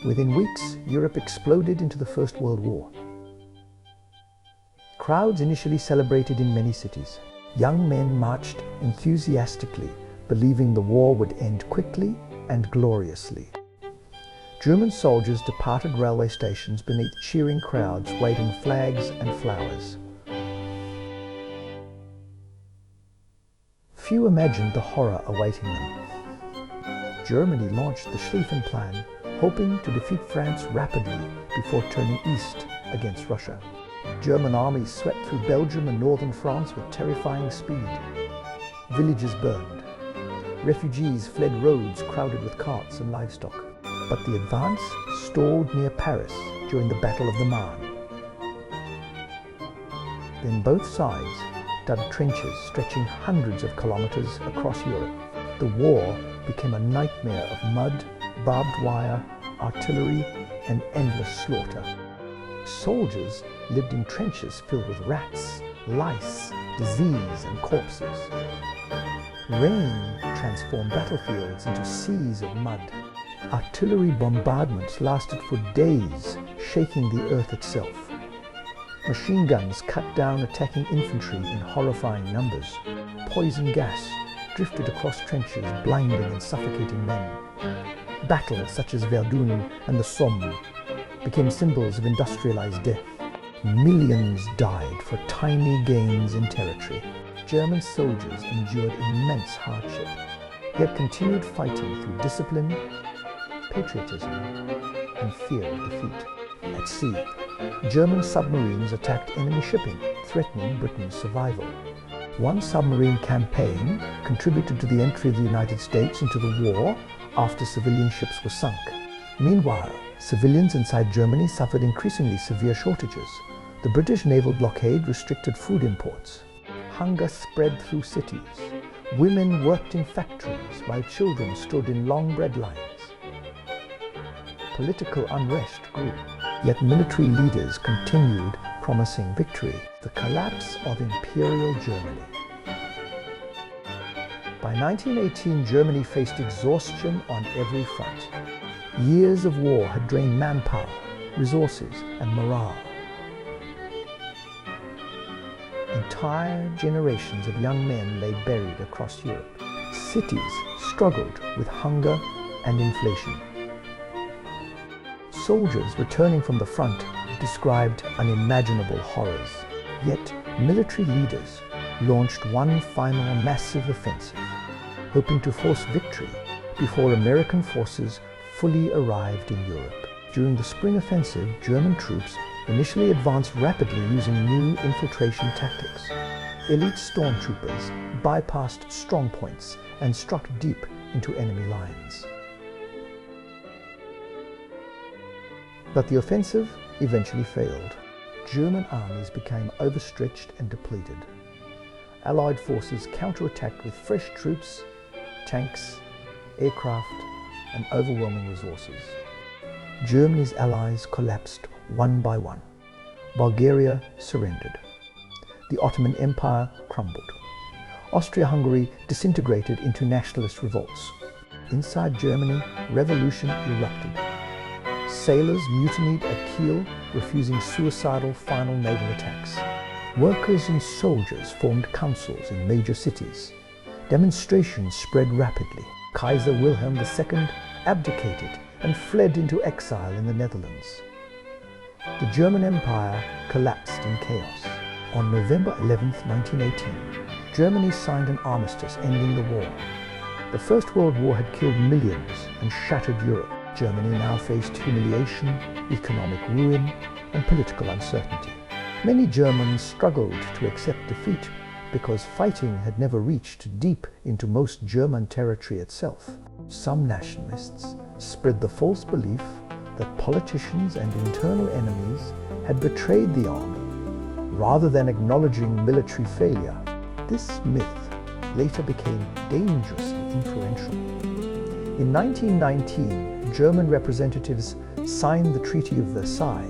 Within weeks, Europe exploded into the First World War. Crowds initially celebrated in many cities. Young men marched enthusiastically, believing the war would end quickly and gloriously. German soldiers departed railway stations beneath cheering crowds waving flags and flowers. Few imagined the horror awaiting them. Germany launched the Schlieffen Plan, hoping to defeat France rapidly before turning east against Russia. German armies swept through Belgium and northern France with terrifying speed. Villages burned. Refugees fled roads crowded with carts and livestock. But the advance stalled near Paris during the Battle of the Marne. Then both sides dug trenches stretching hundreds of kilometers across Europe. The war became a nightmare of mud, barbed wire, artillery, and endless slaughter. Soldiers lived in trenches filled with rats, lice, disease, and corpses. Rain transformed battlefields into seas of mud. Artillery bombardments lasted for days, shaking the earth itself. Machine guns cut down attacking infantry in horrifying numbers. Poison gas drifted across trenches, blinding and suffocating men. Battles such as Verdun and the Somme became symbols of industrialized death. Millions died for tiny gains in territory. German soldiers endured immense hardship, yet continued fighting through discipline, patriotism, and fear of defeat. At sea, German submarines attacked enemy shipping, threatening Britain's survival. One submarine campaign contributed to the entry of the United States into the war after civilian ships were sunk. Meanwhile, civilians inside Germany suffered increasingly severe shortages. The British naval blockade restricted food imports. Hunger spread through cities. Women worked in factories while children stood in long bread lines. Political unrest grew, yet military leaders continued promising victory. The collapse of Imperial Germany. By 1918, Germany faced exhaustion on every front. Years of war had drained manpower, resources, and morale. Entire generations of young men lay buried across Europe. Cities struggled with hunger and inflation. Soldiers returning from the front described unimaginable horrors. Yet military leaders launched one final massive offensive, hoping to force victory before American forces fully arrived in Europe. During the spring offensive, German troops initially advanced rapidly using new infiltration tactics. Elite stormtroopers bypassed strong points and struck deep into enemy lines. But the offensive eventually failed. German armies became overstretched and depleted. Allied forces counterattacked with fresh troops, tanks, aircraft, and overwhelming resources. Germany's allies collapsed one by one. Bulgaria surrendered. The Ottoman Empire crumbled. Austria-Hungary disintegrated into nationalist revolts. Inside Germany, revolution erupted. Sailors mutinied at Kiel, refusing suicidal final naval attacks. Workers and soldiers formed councils in major cities. Demonstrations spread rapidly. Kaiser Wilhelm II abdicated and fled into exile in the Netherlands. The German Empire collapsed in chaos. On November 11, 1918, Germany signed an armistice ending the war. The First World War had killed millions and shattered Europe. Germany now faced humiliation, economic ruin, and political uncertainty. Many Germans struggled to accept defeat because fighting had never reached deep into most German territory itself. Some nationalists spread the false belief that politicians and internal enemies had betrayed the army rather than acknowledging military failure. This myth later became dangerously influential. In 1919, German representatives signed the Treaty of Versailles.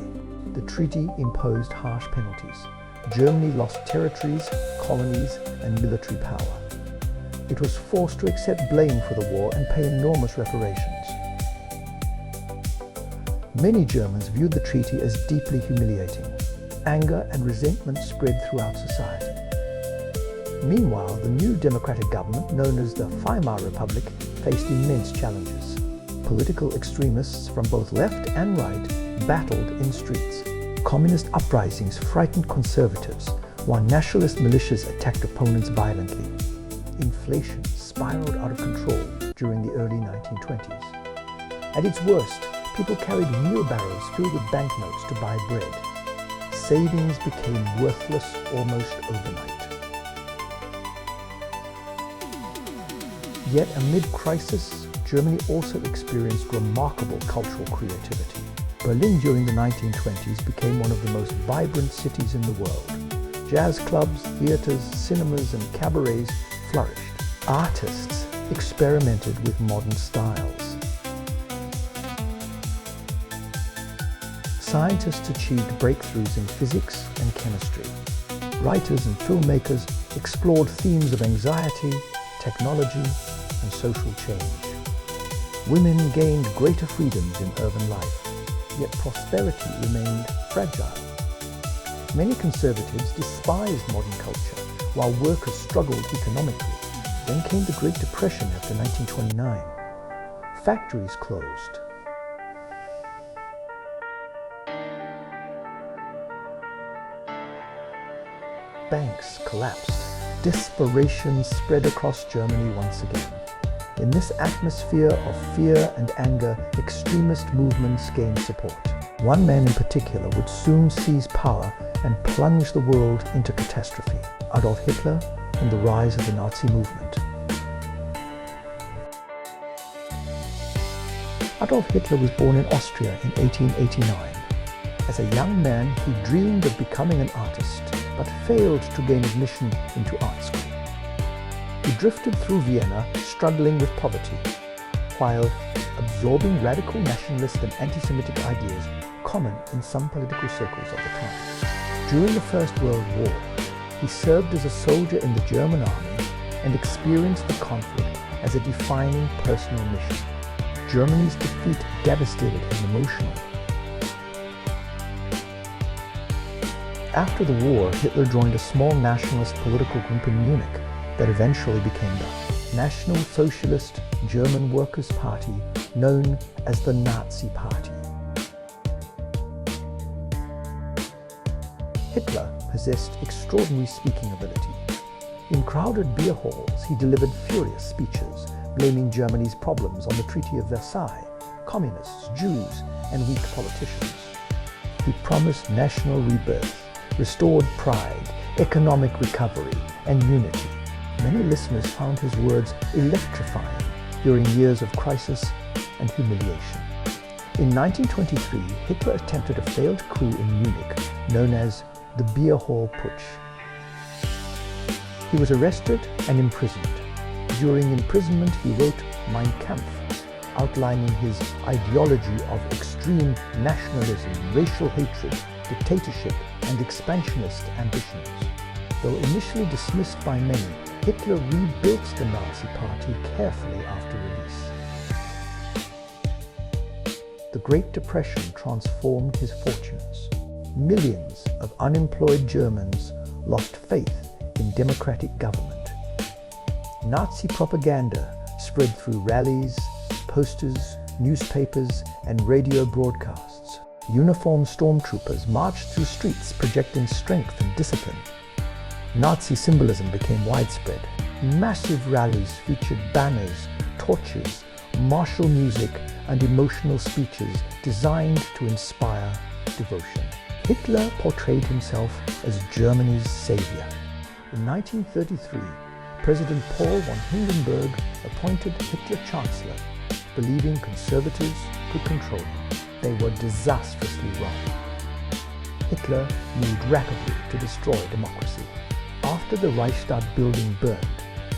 The treaty imposed harsh penalties. Germany lost territories, colonies, and military power. It was forced to accept blame for the war and pay enormous reparations. Many Germans viewed the treaty as deeply humiliating. Anger and resentment spread throughout society. Meanwhile, the new democratic government, known as the Weimar Republic, faced immense challenges. Political extremists from both left and right battled in streets. Communist uprisings frightened conservatives, while nationalist militias attacked opponents violently. Inflation spiraled out of control during the early 1920s. At its worst, people carried wheelbarrows filled with banknotes to buy bread. Savings became worthless almost overnight. Yet amid crisis, Germany also experienced remarkable cultural creativity. Berlin during the 1920s became one of the most vibrant cities in the world. Jazz clubs, theaters, cinemas, and cabarets flourished. Artists experimented with modern styles. Scientists achieved breakthroughs in physics and chemistry. Writers and filmmakers explored themes of anxiety, technology, and social change. Women gained greater freedoms in urban life, yet prosperity remained fragile. Many conservatives despised modern culture, while workers struggled economically. Then came the Great Depression after 1929. Factories closed. Banks collapsed. Desperation spread across Germany once again. In this atmosphere of fear and anger, extremist movements gained support. One man in particular would soon seize power and plunge the world into catastrophe: Adolf Hitler and the rise of the Nazi movement. Adolf Hitler was born in Austria in 1889. As a young man, he dreamed of becoming an artist, but failed to gain admission into art school. He drifted through Vienna, struggling with poverty, while absorbing radical nationalist and anti-Semitic ideas common in some political circles of the time. During the First World War, he served as a soldier in the German army and experienced the conflict as a defining personal mission. Germany's defeat devastated him emotionally. After the war, Hitler joined a small nationalist political group in Munich that eventually became the National Socialist German Workers' Party, known as the Nazi Party. Hitler possessed extraordinary speaking ability. In crowded beer halls, he delivered furious speeches, blaming Germany's problems on the Treaty of Versailles, communists, Jews, and weak politicians. He promised national rebirth, restored pride, economic recovery, and unity. Many listeners found his words electrifying during years of crisis and humiliation. In 1923, Hitler attempted a failed coup in Munich known as the Beer Hall Putsch. He was arrested and imprisoned. During imprisonment, he wrote Mein Kampf, outlining his ideology of extreme nationalism, racial hatred, dictatorship, and expansionist ambitions. Though initially dismissed by many, Hitler rebuilt the Nazi Party carefully after release. The Great Depression transformed his fortunes. Millions of unemployed Germans lost faith in democratic government. Nazi propaganda spread through rallies, posters, newspapers, and radio broadcasts. Uniformed stormtroopers marched through streets projecting strength and discipline. Nazi symbolism became widespread. Massive rallies featured banners, torches, martial music, and emotional speeches designed to inspire devotion. Hitler portrayed himself as Germany's savior. In 1933, President Paul von Hindenburg appointed Hitler Chancellor, believing conservatives could control him. They were disastrously wrong. Hitler moved rapidly to destroy democracy. After the Reichstag building burned,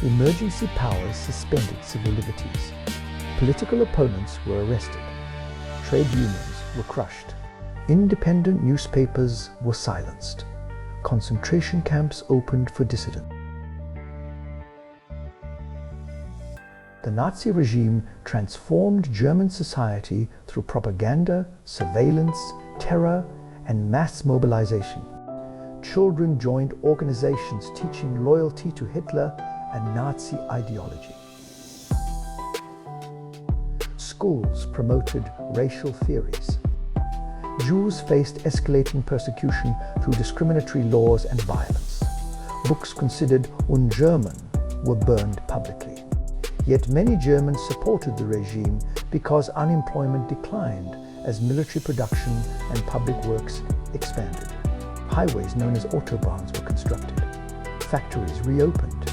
emergency powers suspended civil liberties. Political opponents were arrested. Trade unions were crushed. Independent newspapers were silenced. Concentration camps opened for dissidents. The Nazi regime transformed German society through propaganda, surveillance, terror, and mass mobilization. Children joined organizations teaching loyalty to Hitler and Nazi ideology. Schools promoted racial theories. Jews faced escalating persecution through discriminatory laws and violence. Books considered un-German were burned publicly. Yet many Germans supported the regime because unemployment declined as military production and public works expanded. Highways known as autobahns were constructed. Factories reopened.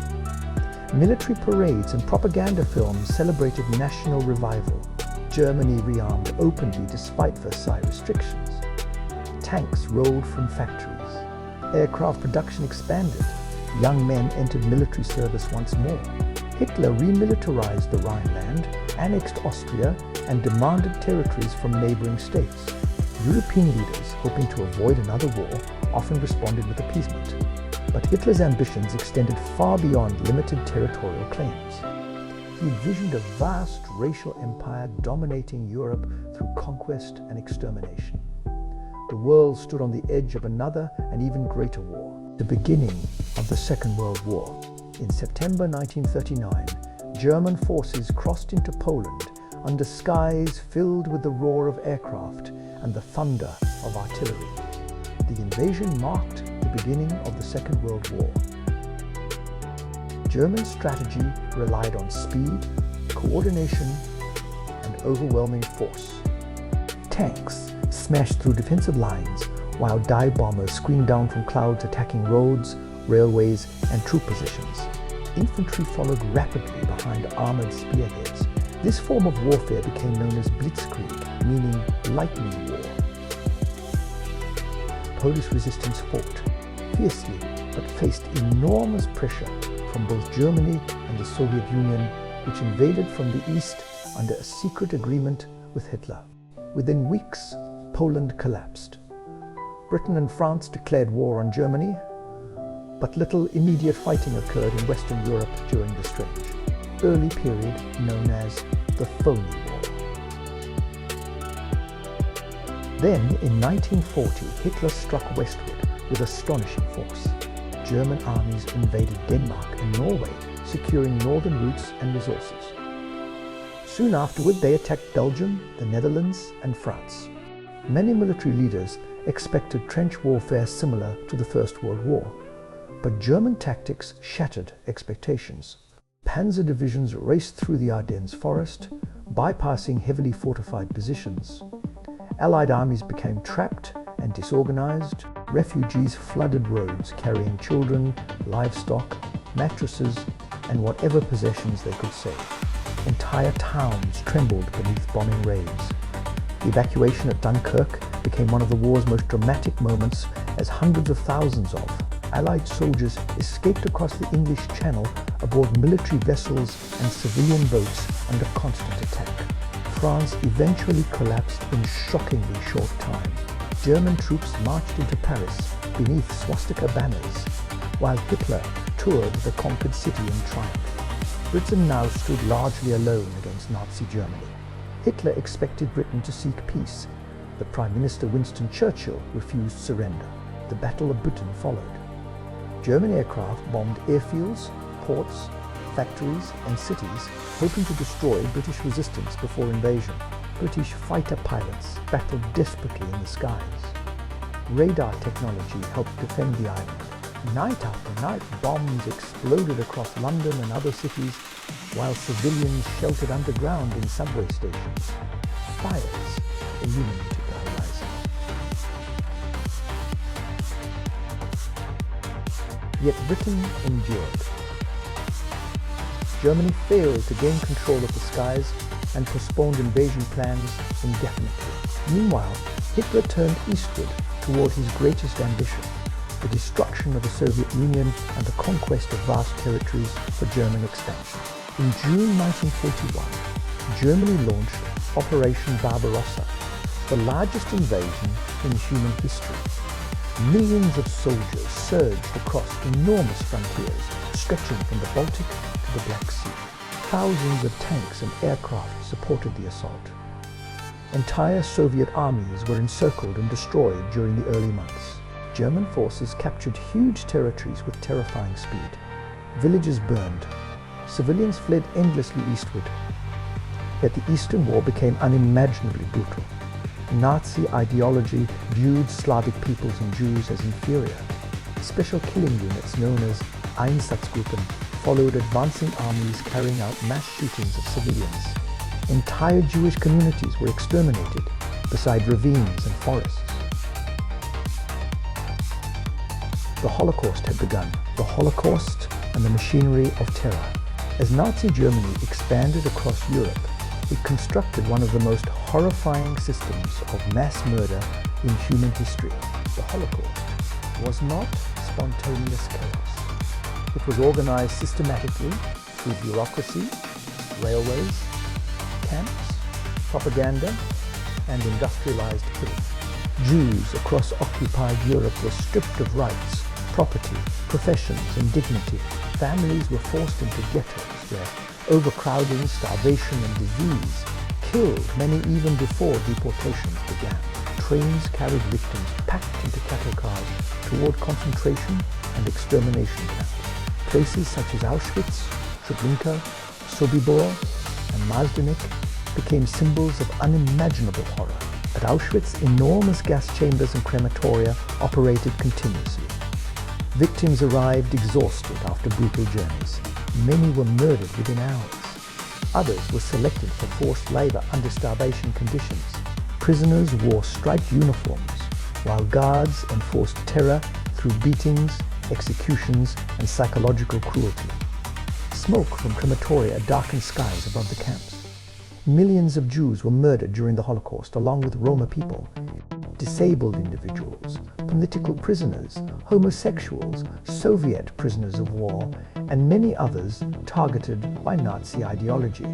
Military parades and propaganda films celebrated national revival. Germany rearmed openly despite Versailles restrictions. Tanks rolled from factories. Aircraft production expanded. Young men entered military service once more. Hitler remilitarized the Rhineland, annexed Austria, and demanded territories from neighboring states. European leaders, hoping to avoid another war, often responded with appeasement. But Hitler's ambitions extended far beyond limited territorial claims. He envisioned a vast racial empire dominating Europe through conquest and extermination. The world stood on the edge of another and even greater war, the beginning of the Second World War. In September 1939, German forces crossed into Poland under skies filled with the roar of aircraft and the thunder of artillery. The invasion marked the beginning of the Second World War. German strategy relied on speed, coordination, and overwhelming force. Tanks smashed through defensive lines, while dive bombers screamed down from clouds attacking roads, railways, and troop positions. Infantry followed rapidly behind armored spearheads. This form of warfare became known as blitzkrieg, meaning lightning war. Polish resistance fought fiercely but faced enormous pressure from both Germany and the Soviet Union, which invaded from the east under a secret agreement with Hitler. Within weeks, Poland collapsed. Britain and France declared war on Germany, but little immediate fighting occurred in Western Europe during the strange, early period known as the Phony War. Then, in 1940, Hitler struck westward with astonishing force. German armies invaded Denmark and Norway, securing northern routes and resources. Soon afterward, they attacked Belgium, the Netherlands, and France. Many military leaders expected trench warfare similar to the First World War, but German tactics shattered expectations. Panzer divisions raced through the Ardennes forest, bypassing heavily fortified positions. Allied armies became trapped and disorganized. Refugees flooded roads, carrying children, livestock, mattresses, and whatever possessions they could save. Entire towns trembled beneath bombing raids. The evacuation at Dunkirk became one of the war's most dramatic moments, as hundreds of thousands of Allied soldiers escaped across the English Channel aboard military vessels and civilian boats under constant attack. France eventually collapsed in shockingly short time. German troops marched into Paris beneath swastika banners, while Hitler toured the conquered city in triumph. Britain now stood largely alone against Nazi Germany. Hitler expected Britain to seek peace, but Prime Minister Winston Churchill refused surrender. The Battle of Britain followed. German aircraft bombed airfields, ports, factories and cities, hoping to destroy British resistance before invasion. British fighter pilots battled desperately in the skies. Radar technology helped defend the island. Night after night, bombs exploded across London and other cities, while civilians sheltered underground in subway stations. Fires illuminated the horizon. Yet Britain endured. Germany failed to gain control of the skies and postponed invasion plans indefinitely. Meanwhile, Hitler turned eastward toward his greatest ambition, the destruction of the Soviet Union and the conquest of vast territories for German expansion. In June 1941, Germany launched Operation Barbarossa, the largest invasion in human history. Millions of soldiers surged across enormous frontiers, stretching from the Baltic to the Black Sea. Thousands of tanks and aircraft supported the assault. Entire Soviet armies were encircled and destroyed during the early months. German forces captured huge territories with terrifying speed. Villages burned. Civilians fled endlessly eastward. Yet the Eastern War became unimaginably brutal. Nazi ideology viewed Slavic peoples and Jews as inferior. Special killing units known as Einsatzgruppen followed advancing armies carrying out mass shootings of civilians. Entire Jewish communities were exterminated beside ravines and forests. The Holocaust had begun. The Holocaust and the machinery of terror. As Nazi Germany expanded across Europe, it constructed one of the most horrifying systems of mass murder in human history. The Holocaust was not spontaneous chaos. It was organized systematically through bureaucracy, railways, camps, propaganda, and industrialized killing. Jews across occupied Europe were stripped of rights, property, professions, and dignity. Families were forced into ghettos where overcrowding, starvation, and disease killed many even before deportations began. Trains carried victims packed into cattle cars toward concentration and extermination camps. Places such as Auschwitz, Treblinka, Sobibor, and Majdanek became symbols of unimaginable horror. At Auschwitz, enormous gas chambers and crematoria operated continuously. Victims arrived exhausted after brutal journeys. Many were murdered within hours. Others were selected for forced labor under starvation conditions. Prisoners wore striped uniforms, while guards enforced terror through beatings, executions, and psychological cruelty. Smoke from crematoria darkened skies above the camps. Millions of Jews were murdered during the Holocaust, along with Roma people, disabled individuals, political prisoners, homosexuals, Soviet prisoners of war, and many others targeted by Nazi ideology.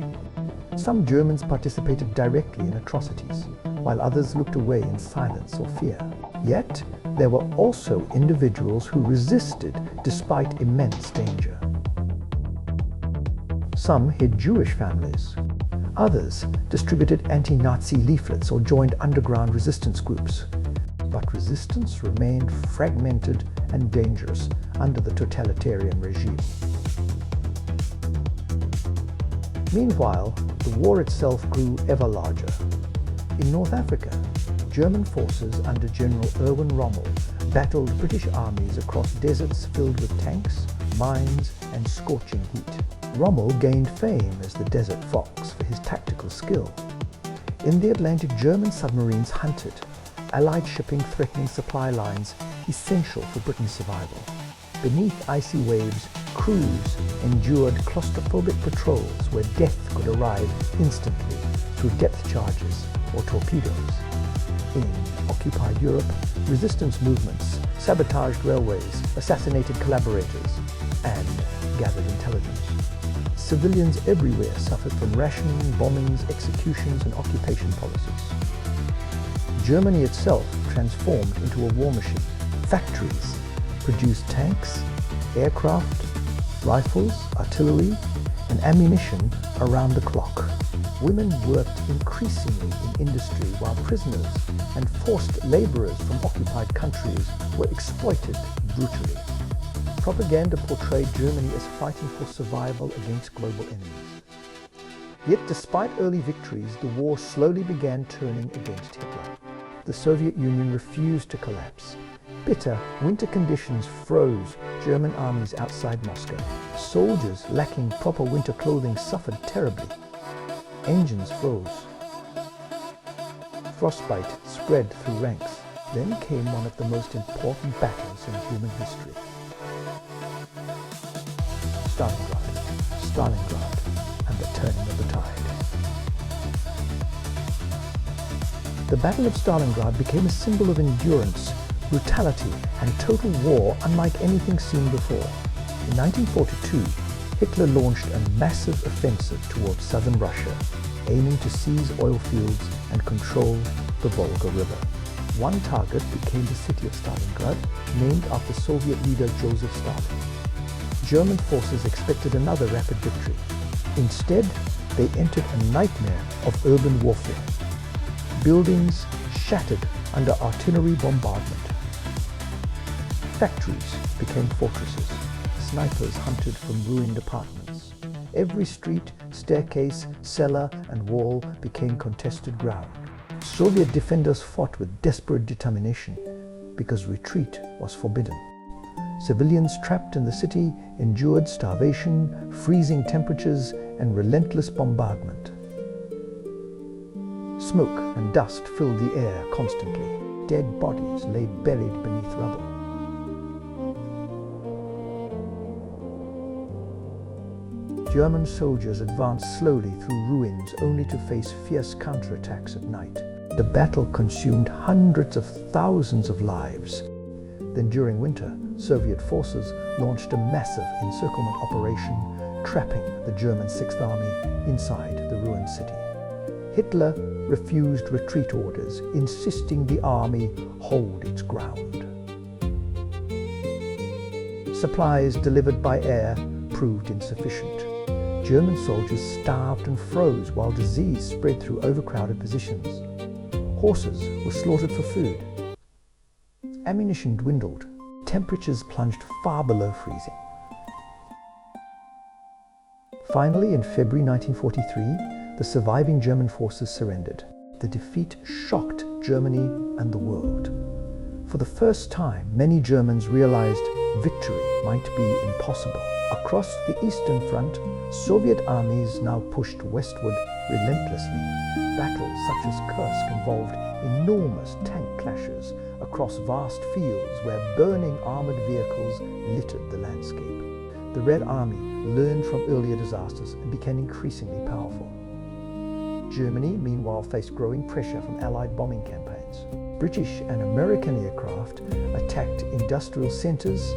Some Germans participated directly in atrocities, while others looked away in silence or fear. Yet, there were also individuals who resisted despite immense danger. Some hid Jewish families. Others distributed anti-Nazi leaflets or joined underground resistance groups. But resistance remained fragmented and dangerous under the totalitarian regime. Meanwhile, the war itself grew ever larger. In North Africa, German forces under General Erwin Rommel battled British armies across deserts filled with tanks, mines, and scorching heat. Rommel gained fame as the Desert Fox for his tactical skill. In the Atlantic, German submarines hunted, Allied shipping threatening supply lines essential for Britain's survival. Beneath icy waves, crews endured claustrophobic patrols where death could arrive instantly through depth charges or torpedoes. In occupied Europe, resistance movements sabotaged railways, assassinated collaborators, and gathered intelligence. Civilians everywhere suffered from rationing, bombings, executions, and occupation policies. Germany itself transformed into a war machine. Factories produced tanks, aircraft, rifles, artillery, and ammunition around the clock. Women worked increasingly in industry while prisoners and forced laborers from occupied countries were exploited brutally. Propaganda portrayed Germany as fighting for survival against global enemies. Yet despite early victories, the war slowly began turning against Hitler. The Soviet Union refused to collapse. Bitter winter conditions froze German armies outside Moscow. Soldiers lacking proper winter clothing suffered terribly. Engines froze. Frostbite spread through ranks. Then came one of the most important battles in human history. Stalingrad, and the turning of the tide. The Battle of Stalingrad became a symbol of endurance, brutality, and total war unlike anything seen before. In 1942, Hitler launched a massive offensive towards southern Russia, aiming to seize oil fields and control the Volga River. One target became the city of Stalingrad, named after Soviet leader Joseph Stalin. German forces expected another rapid victory. Instead, they entered a nightmare of urban warfare. Buildings shattered under artillery bombardment. Factories became fortresses. Snipers hunted from ruined apartments. Every street, staircase, cellar, and wall became contested ground. Soviet defenders fought with desperate determination because retreat was forbidden. Civilians trapped in the city endured starvation, freezing temperatures, and relentless bombardment. Smoke and dust filled the air constantly. Dead bodies lay buried beneath rubble. German soldiers advanced slowly through ruins only to face fierce counterattacks at night. The battle consumed hundreds of thousands of lives. Then during winter, Soviet forces launched a massive encirclement operation, trapping the German 6th Army inside the ruined city. Hitler refused retreat orders, insisting the army hold its ground. Supplies delivered by air proved insufficient. German soldiers starved and froze while disease spread through overcrowded positions. Horses were slaughtered for food. Ammunition dwindled. Temperatures plunged far below freezing. Finally, in February 1943, the surviving German forces surrendered. The defeat shocked Germany and the world. For the first time, many Germans realized victory might be impossible. Across the Eastern Front, Soviet armies now pushed westward relentlessly. Battles such as Kursk involved enormous tank clashes across vast fields where burning armored vehicles littered the landscape. The Red Army learned from earlier disasters and became increasingly powerful. Germany, meanwhile, faced growing pressure from Allied bombing campaigns. British and American aircraft attacked industrial centers,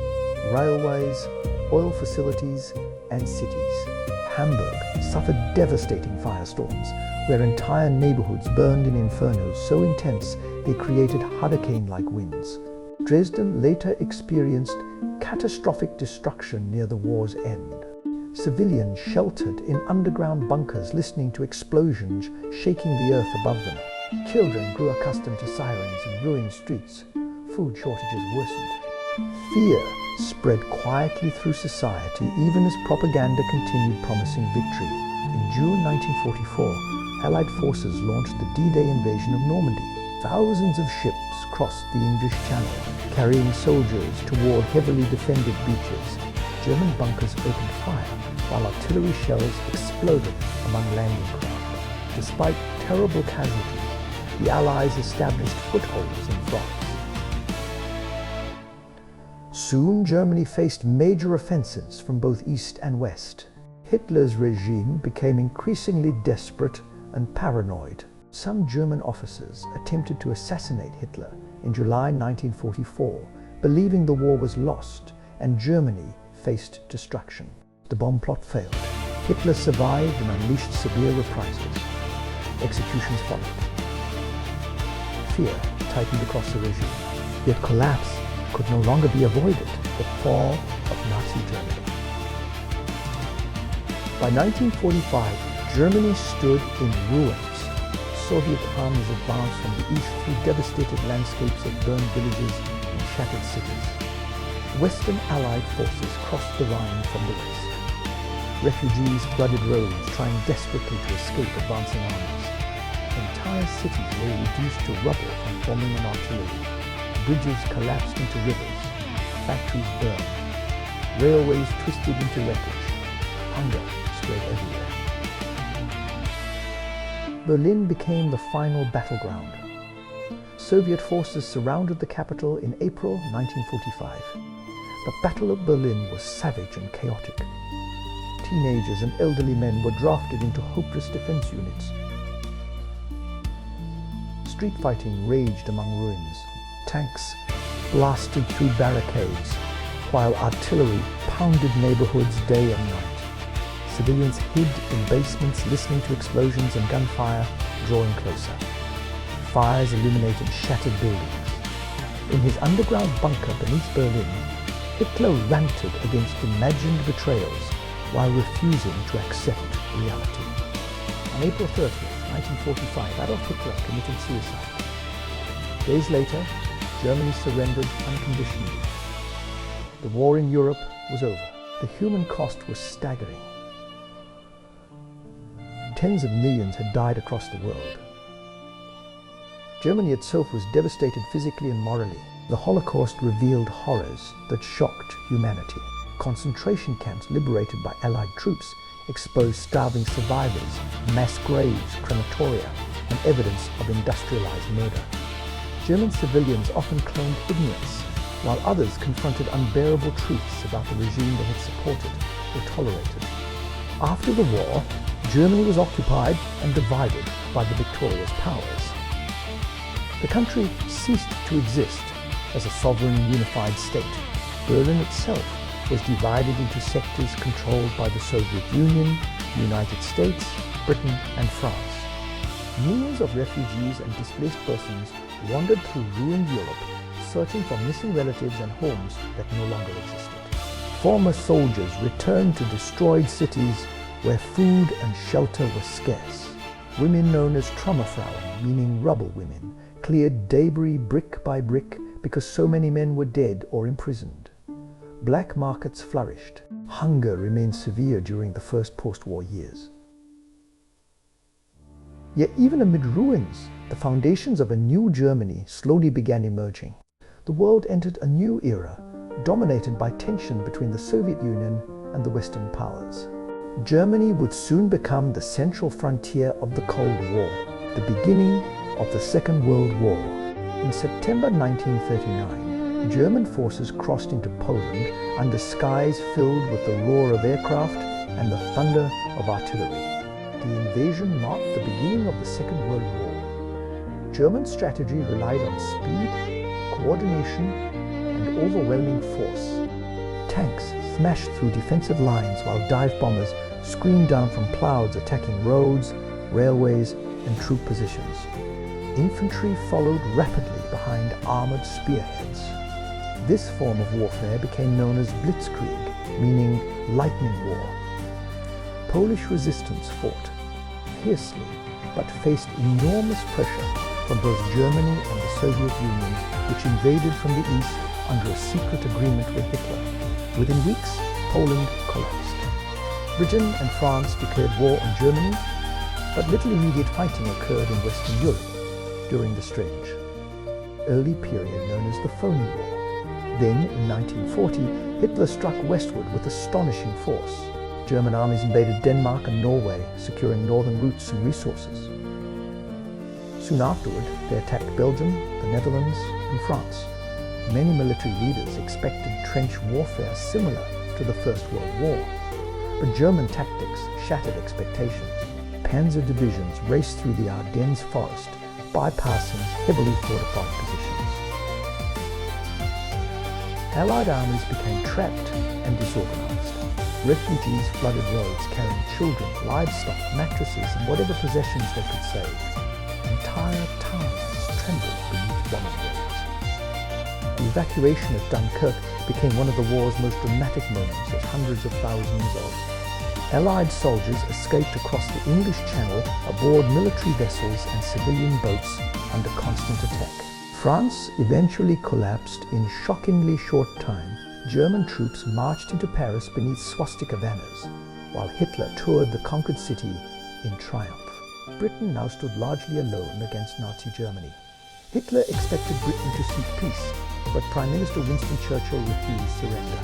railways, oil facilities, and cities. Hamburg suffered devastating firestorms, where entire neighborhoods burned in infernos so intense they created hurricane-like winds. Dresden later experienced catastrophic destruction near the war's end. Civilians sheltered in underground bunkers listening to explosions shaking the earth above them. Children grew accustomed to sirens in ruined streets. Food shortages worsened. Fear spread quietly through society even as propaganda continued promising victory. In June 1944, Allied forces launched the D-Day invasion of Normandy. Thousands of ships crossed the English Channel, carrying soldiers toward heavily defended beaches. German bunkers opened fire, while artillery shells exploded among landing craft. Despite terrible casualties, the Allies established footholds in France. Soon, Germany faced major offensives from both east and west. Hitler's regime became increasingly desperate and paranoid. Some German officers attempted to assassinate Hitler in July 1944, believing the war was lost and Germany faced destruction. The bomb plot failed. Hitler survived and unleashed severe reprisals. Executions followed. fear tightened across the regime. Yet collapse could no longer be avoided, the fall of Nazi Germany. By 1945, Germany stood in ruins. Soviet armies advanced from the east through devastated landscapes of burned villages and shattered cities. Western Allied forces crossed the Rhine from the west. Refugees flooded roads, trying desperately to escape advancing armies. Entire cities lay reduced to rubble from bombing and artillery. Bridges collapsed into rivers. Factories burned. Railways twisted into wreckage. Hunger spread everywhere. Berlin became the final battleground. Soviet forces surrounded the capital in April 1945. The Battle of Berlin was savage and chaotic. Teenagers and elderly men were drafted into hopeless defense units. Street fighting raged among ruins. Tanks blasted through barricades, while artillery pounded neighborhoods day and night. Civilians hid in basements, listening to explosions and gunfire drawing closer. Fires illuminated shattered buildings. In his underground bunker beneath Berlin, Hitler ranted against imagined betrayals while refusing to accept reality. On April 30th, 1945, Adolf Hitler committed suicide. Days later, Germany surrendered unconditionally. The war in Europe was over. The human cost was staggering. Tens of millions had died across the world. Germany itself was devastated physically and morally. The Holocaust revealed horrors that shocked humanity. Concentration camps liberated by Allied troops exposed starving survivors, mass graves, crematoria, and evidence of industrialized murder. German civilians often claimed ignorance, while others confronted unbearable truths about the regime they had supported or tolerated. After the war, Germany was occupied and divided by the victorious powers. The country ceased to exist as a sovereign, unified state. Berlin itself was divided into sectors controlled by the Soviet Union, the United States, Britain, and France. Millions of refugees and displaced persons wandered through ruined Europe, searching for missing relatives and homes that no longer existed. Former soldiers returned to destroyed cities where food and shelter were scarce. Women known as Trümmerfrauen, meaning rubble women, cleared debris brick by brick because so many men were dead or imprisoned. Black markets flourished. Hunger remained severe during the first post-war years. Yet even amid ruins, the foundations of a new Germany slowly began emerging. The world entered a new era, dominated by tension between the Soviet Union and the Western powers. Germany would soon become the central frontier of the Cold War, the beginning of the Second World War. In September 1939, German forces crossed into Poland under skies filled with the roar of aircraft and the thunder of artillery. The invasion marked the beginning of the Second World War. German strategy relied on speed, coordination, and overwhelming force. Tanks smashed through defensive lines while dive bombers screamed down from clouds attacking roads, railways, and troop positions. Infantry followed rapidly behind armored spearheads. This form of warfare became known as blitzkrieg, meaning lightning war. Polish resistance fought fiercely, but faced enormous pressure from both Germany and the Soviet Union, which invaded from the east under a secret agreement with Hitler. Within weeks, Poland collapsed. Britain and France declared war on Germany, but little immediate fighting occurred in Western Europe during the strange, early period known as the Phony War. Then, in 1940, Hitler struck westward with astonishing force. German armies invaded Denmark and Norway, securing northern routes and resources. Soon afterward, they attacked Belgium, the Netherlands, and France. Many military leaders expected trench warfare similar to the First World War, but German tactics shattered expectations. Panzer divisions raced through the Ardennes forest, bypassing heavily fortified positions. Allied armies became trapped and disorganized. Refugees flooded roads carrying children, livestock, mattresses, and whatever possessions they could save. Entire towns trembled evacuation at Dunkirk became one of the war's most dramatic moments, as hundreds of thousands of Allied soldiers escaped across the English Channel aboard military vessels and civilian boats under constant attack. France eventually collapsed in shockingly short time. German troops marched into Paris beneath swastika banners, while Hitler toured the conquered city in triumph. Britain now stood largely alone against Nazi Germany. Hitler expected Britain to seek peace, but Prime Minister Winston Churchill refused surrender.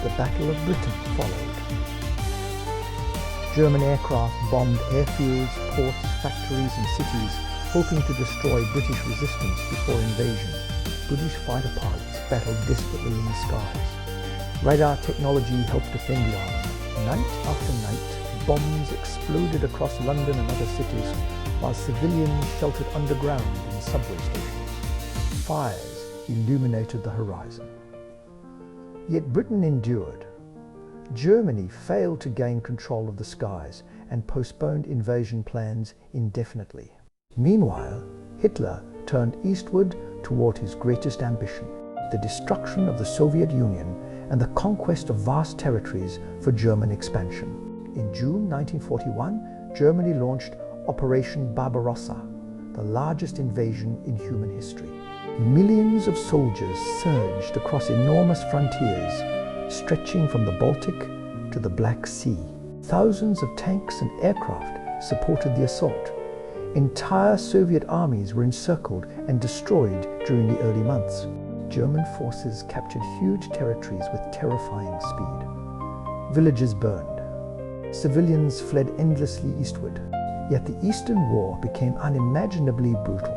The Battle of Britain followed. German aircraft bombed airfields, ports, factories and cities, hoping to destroy British resistance before invasion. British fighter pilots battled desperately in the skies. Radar technology helped defend the island. Night after night, bombs exploded across London and other cities, while civilians sheltered underground in subway stations. Fires illuminated the horizon. Yet Britain endured. Germany failed to gain control of the skies and postponed invasion plans indefinitely. Meanwhile, Hitler turned eastward toward his greatest ambition, the destruction of the Soviet Union and the conquest of vast territories for German expansion. In June 1941, Germany launched Operation Barbarossa, the largest invasion in human history. Millions of soldiers surged across enormous frontiers, stretching from the Baltic to the Black Sea. Thousands of tanks and aircraft supported the assault. Entire Soviet armies were encircled and destroyed during the early months. German forces captured huge territories with terrifying speed. Villages burned. Civilians fled endlessly eastward. Yet the Eastern War became unimaginably brutal.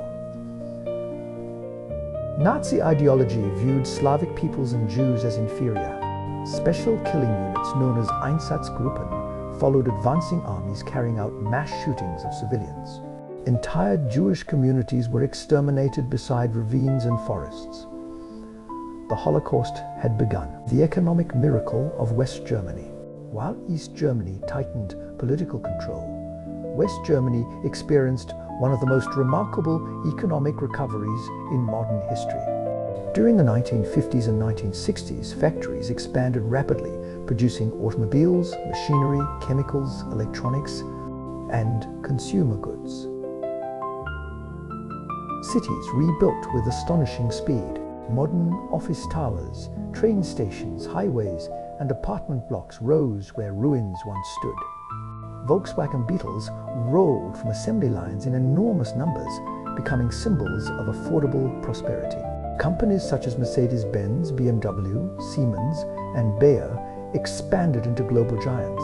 Nazi ideology viewed Slavic peoples and Jews as inferior. Special killing units known as Einsatzgruppen followed advancing armies carrying out mass shootings of civilians. Entire Jewish communities were exterminated beside ravines and forests. The Holocaust had begun, the economic miracle of West Germany. While East Germany tightened political control, West Germany experienced one of the most remarkable economic recoveries in modern history. During the 1950s and 1960s, factories expanded rapidly, producing automobiles, machinery, chemicals, electronics, and consumer goods. Cities rebuilt with astonishing speed. Modern office towers, train stations, highways, and apartment blocks rose where ruins once stood. Volkswagen Beetles rolled from assembly lines in enormous numbers, becoming symbols of affordable prosperity. Companies such as Mercedes-Benz, BMW, Siemens, and Bayer expanded into global giants.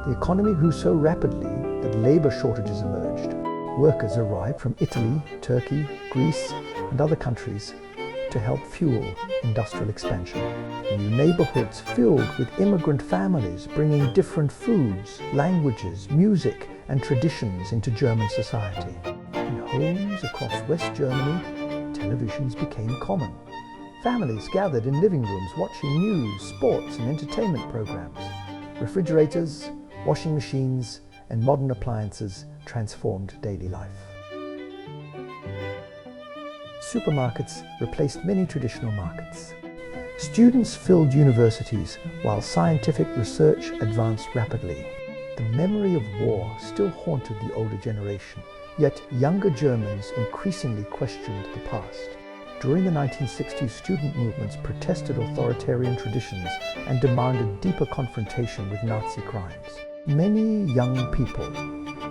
The economy grew so rapidly that labor shortages emerged. Workers arrived from Italy, Turkey, Greece, and other countries to help fuel industrial expansion. New neighborhoods filled with immigrant families bringing different foods, languages, music, and traditions into German society. In homes across West Germany, televisions became common. Families gathered in living rooms watching news, sports, and entertainment programs. Refrigerators, washing machines, and modern appliances transformed daily life. Supermarkets replaced many traditional markets. Students filled universities while scientific research advanced rapidly. The memory of war still haunted the older generation, yet younger Germans increasingly questioned the past. During the 1960s, student movements protested authoritarian traditions and demanded deeper confrontation with Nazi crimes. Many young people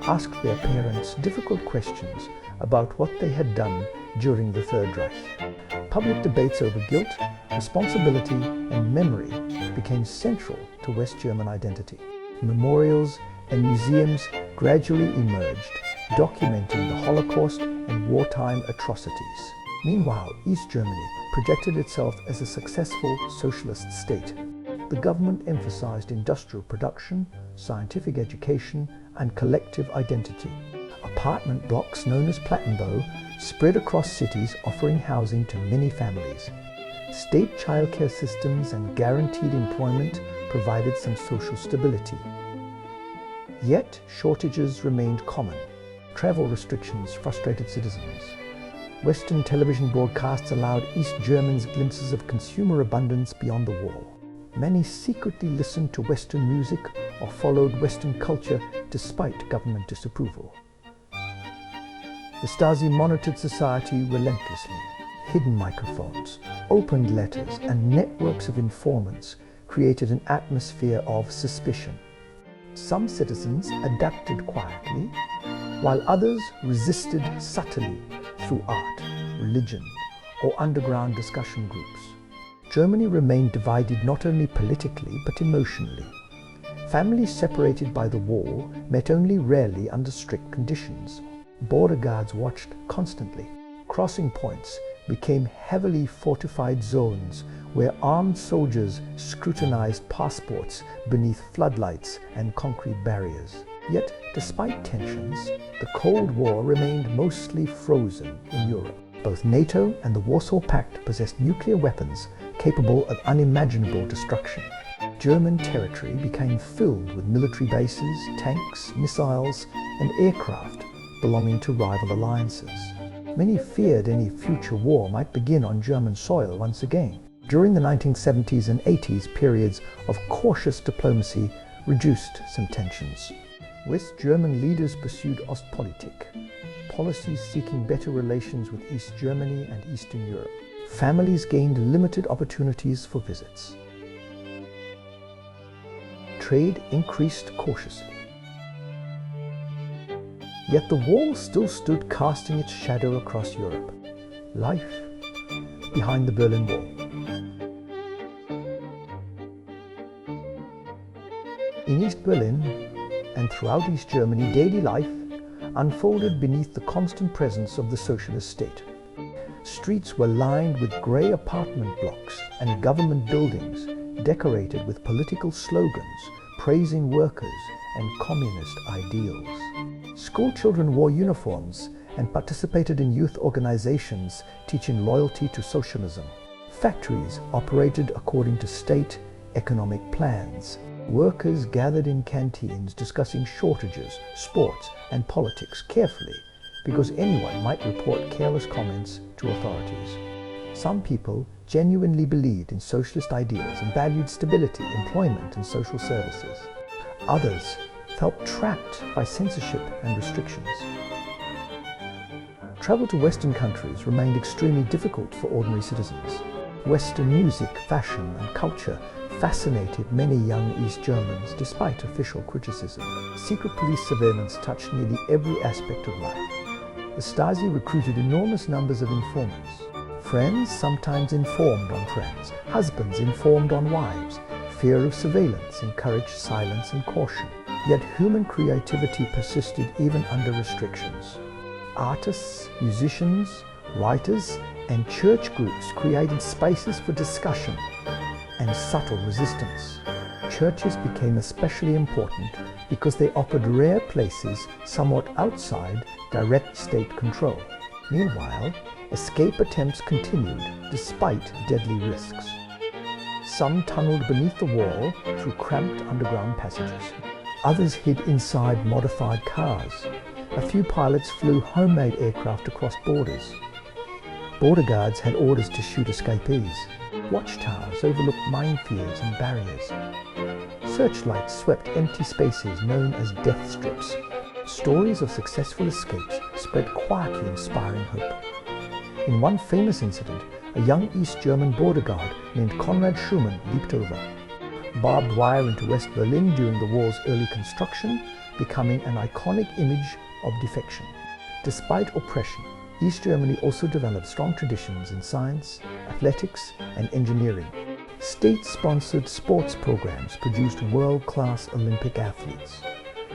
asked their parents difficult questions about what they had done during the Third Reich. Public debates over guilt, responsibility, and memory became central to West German identity. Memorials and museums gradually emerged, documenting the Holocaust and wartime atrocities. Meanwhile, East Germany projected itself as a successful socialist state. The government emphasized industrial production, scientific education, and collective identity. Apartment blocks known as Plattenbau spread across cities, offering housing to many families. State childcare systems and guaranteed employment provided some social stability. Yet shortages remained common. Travel restrictions frustrated citizens. Western television broadcasts allowed East Germans glimpses of consumer abundance beyond the wall. Many secretly listened to Western music or followed Western culture despite government disapproval. The Stasi monitored society relentlessly. Hidden microphones, opened letters, and networks of informants created an atmosphere of suspicion. Some citizens adapted quietly, while others resisted subtly through art, religion, or underground discussion groups. Germany remained divided not only politically but emotionally. Families separated by the wall met only rarely under strict conditions. Border guards watched constantly. Crossing points became heavily fortified zones where armed soldiers scrutinized passports beneath floodlights and concrete barriers. Yet, despite tensions, the Cold War remained mostly frozen in Europe. Both NATO and the Warsaw Pact possessed nuclear weapons capable of unimaginable destruction. German territory became filled with military bases, tanks, missiles, and aircraft belonging to rival alliances. Many feared any future war might begin on German soil once again. During the 1970s and 80s, periods of cautious diplomacy reduced some tensions. West German leaders pursued Ostpolitik, policies seeking better relations with East Germany and Eastern Europe. Families gained limited opportunities for visits. Trade increased cautiously. Yet the wall still stood casting its shadow across Europe. Life behind the Berlin Wall. In East Berlin and throughout East Germany, daily life unfolded beneath the constant presence of the socialist state. Streets were lined with grey apartment blocks and government buildings decorated with political slogans praising workers and communist ideals. School children wore uniforms and participated in youth organizations teaching loyalty to socialism. Factories operated according to state economic plans. Workers gathered in canteens discussing shortages, sports, and politics carefully because anyone might report careless comments to authorities. Some people genuinely believed in socialist ideals and valued stability, employment, and social services. Others felt trapped by censorship and restrictions. Travel to Western countries remained extremely difficult for ordinary citizens. Western music, fashion, and culture fascinated many young East Germans despite official criticism. Secret police surveillance touched nearly every aspect of life. The Stasi recruited enormous numbers of informants. Friends sometimes informed on friends. Husbands informed on wives. Fear of surveillance encouraged silence and caution. Yet human creativity persisted even under restrictions. Artists, musicians, writers, and church groups created spaces for discussion and subtle resistance. Churches became especially important because they offered rare places somewhat outside direct state control. Meanwhile, escape attempts continued despite deadly risks. Some tunneled beneath the wall through cramped underground passages. Others hid inside modified cars. A few pilots flew homemade aircraft across borders. Border guards had orders to shoot escapees. Watchtowers overlooked minefields and barriers. Searchlights swept empty spaces known as death strips. Stories of successful escapes spread quietly, inspiring hope. In one famous incident, a young East German border guard named Konrad Schumann leaped over. Barbed wire into West Berlin during the wall's early construction, becoming an iconic image of defection. Despite oppression, East Germany also developed strong traditions in science, athletics, and engineering. State-sponsored sports programs produced world-class Olympic athletes.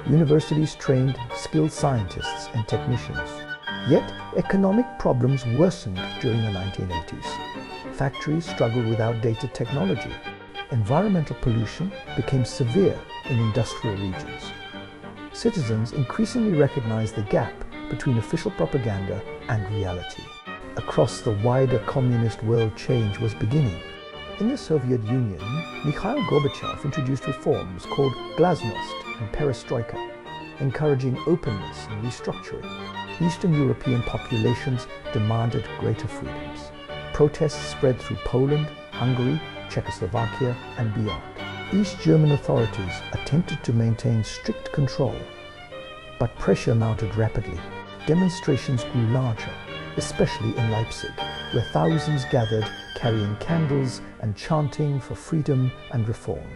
Universities trained skilled scientists and technicians. Yet, economic problems worsened during the 1980s. Factories struggled with outdated technology. Environmental pollution became severe in industrial regions. Citizens increasingly recognized the gap between official propaganda and reality. Across the wider communist world, change was beginning. In the Soviet Union, Mikhail Gorbachev introduced reforms called glasnost and perestroika, encouraging openness and restructuring. Eastern European populations demanded greater freedoms. Protests spread through Poland, Hungary, Czechoslovakia, and beyond. East German authorities attempted to maintain strict control, but pressure mounted rapidly. Demonstrations grew larger, especially in Leipzig, where thousands gathered carrying candles and chanting for freedom and reform.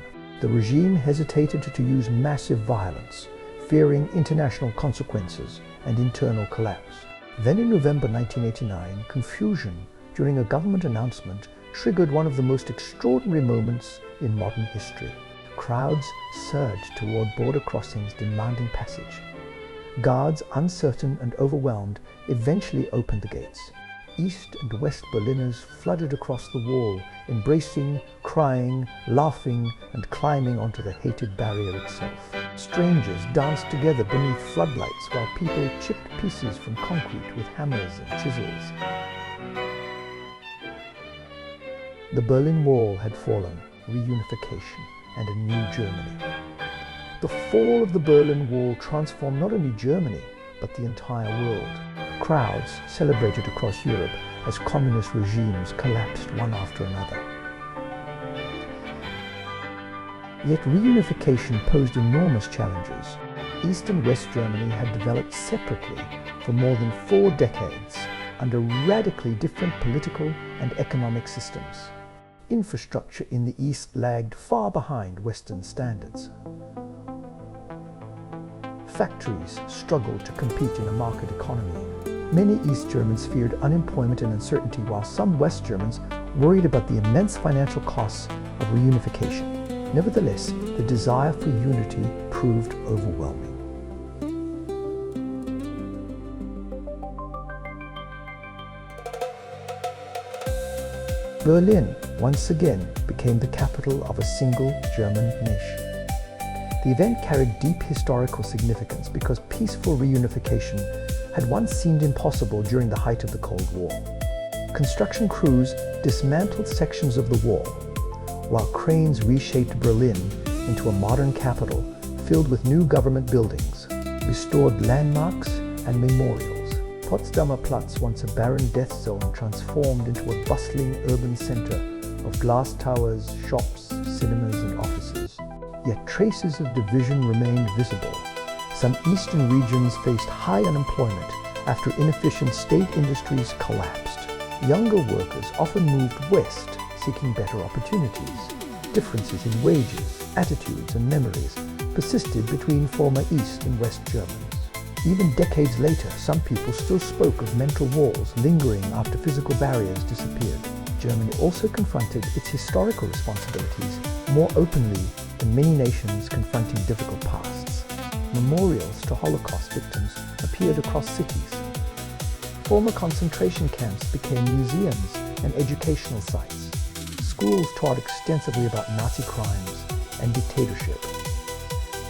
The regime hesitated to use massive violence, fearing international consequences and internal collapse. Then in November 1989, confusion during a government announcement triggered one of the most extraordinary moments in modern history. Crowds surged toward border crossings demanding passage. Guards, uncertain and overwhelmed, eventually opened the gates. East and West Berliners flooded across the wall, embracing, crying, laughing, and climbing onto the hated barrier itself. Strangers danced together beneath floodlights while people chipped pieces from concrete with hammers and chisels. The Berlin Wall had fallen, reunification, and a new Germany. The fall of the Berlin Wall transformed not only Germany, but the entire world. Crowds celebrated across Europe as communist regimes collapsed one after another. Yet reunification posed enormous challenges. East and West Germany had developed separately for more than 4 decades under radically different political and economic systems. Infrastructure in the East lagged far behind Western standards. Factories struggled to compete in a market economy. Many East Germans feared unemployment and uncertainty, while some West Germans worried about the immense financial costs of reunification. Nevertheless, the desire for unity proved overwhelming. Berlin once again became the capital of a single German nation. The event carried deep historical significance because peaceful reunification had once seemed impossible during the height of the Cold War. Construction crews dismantled sections of the wall, while cranes reshaped Berlin into a modern capital filled with new government buildings, restored landmarks and memorials. Potsdamer Platz, once a barren death zone, transformed into a bustling urban center of glass towers, shops, cinemas, and offices. Yet traces of division remained visible. Some eastern regions faced high unemployment after inefficient state industries collapsed. Younger workers often moved west, seeking better opportunities. Differences in wages, attitudes, and memories persisted between former East and West Germans. Even decades later, some people still spoke of mental walls lingering after physical barriers disappeared. Germany also confronted its historical responsibilities more openly than many nations confronting difficult pasts. Memorials to Holocaust victims appeared across cities. Former concentration camps became museums and educational sites. Schools taught extensively about Nazi crimes and dictatorship.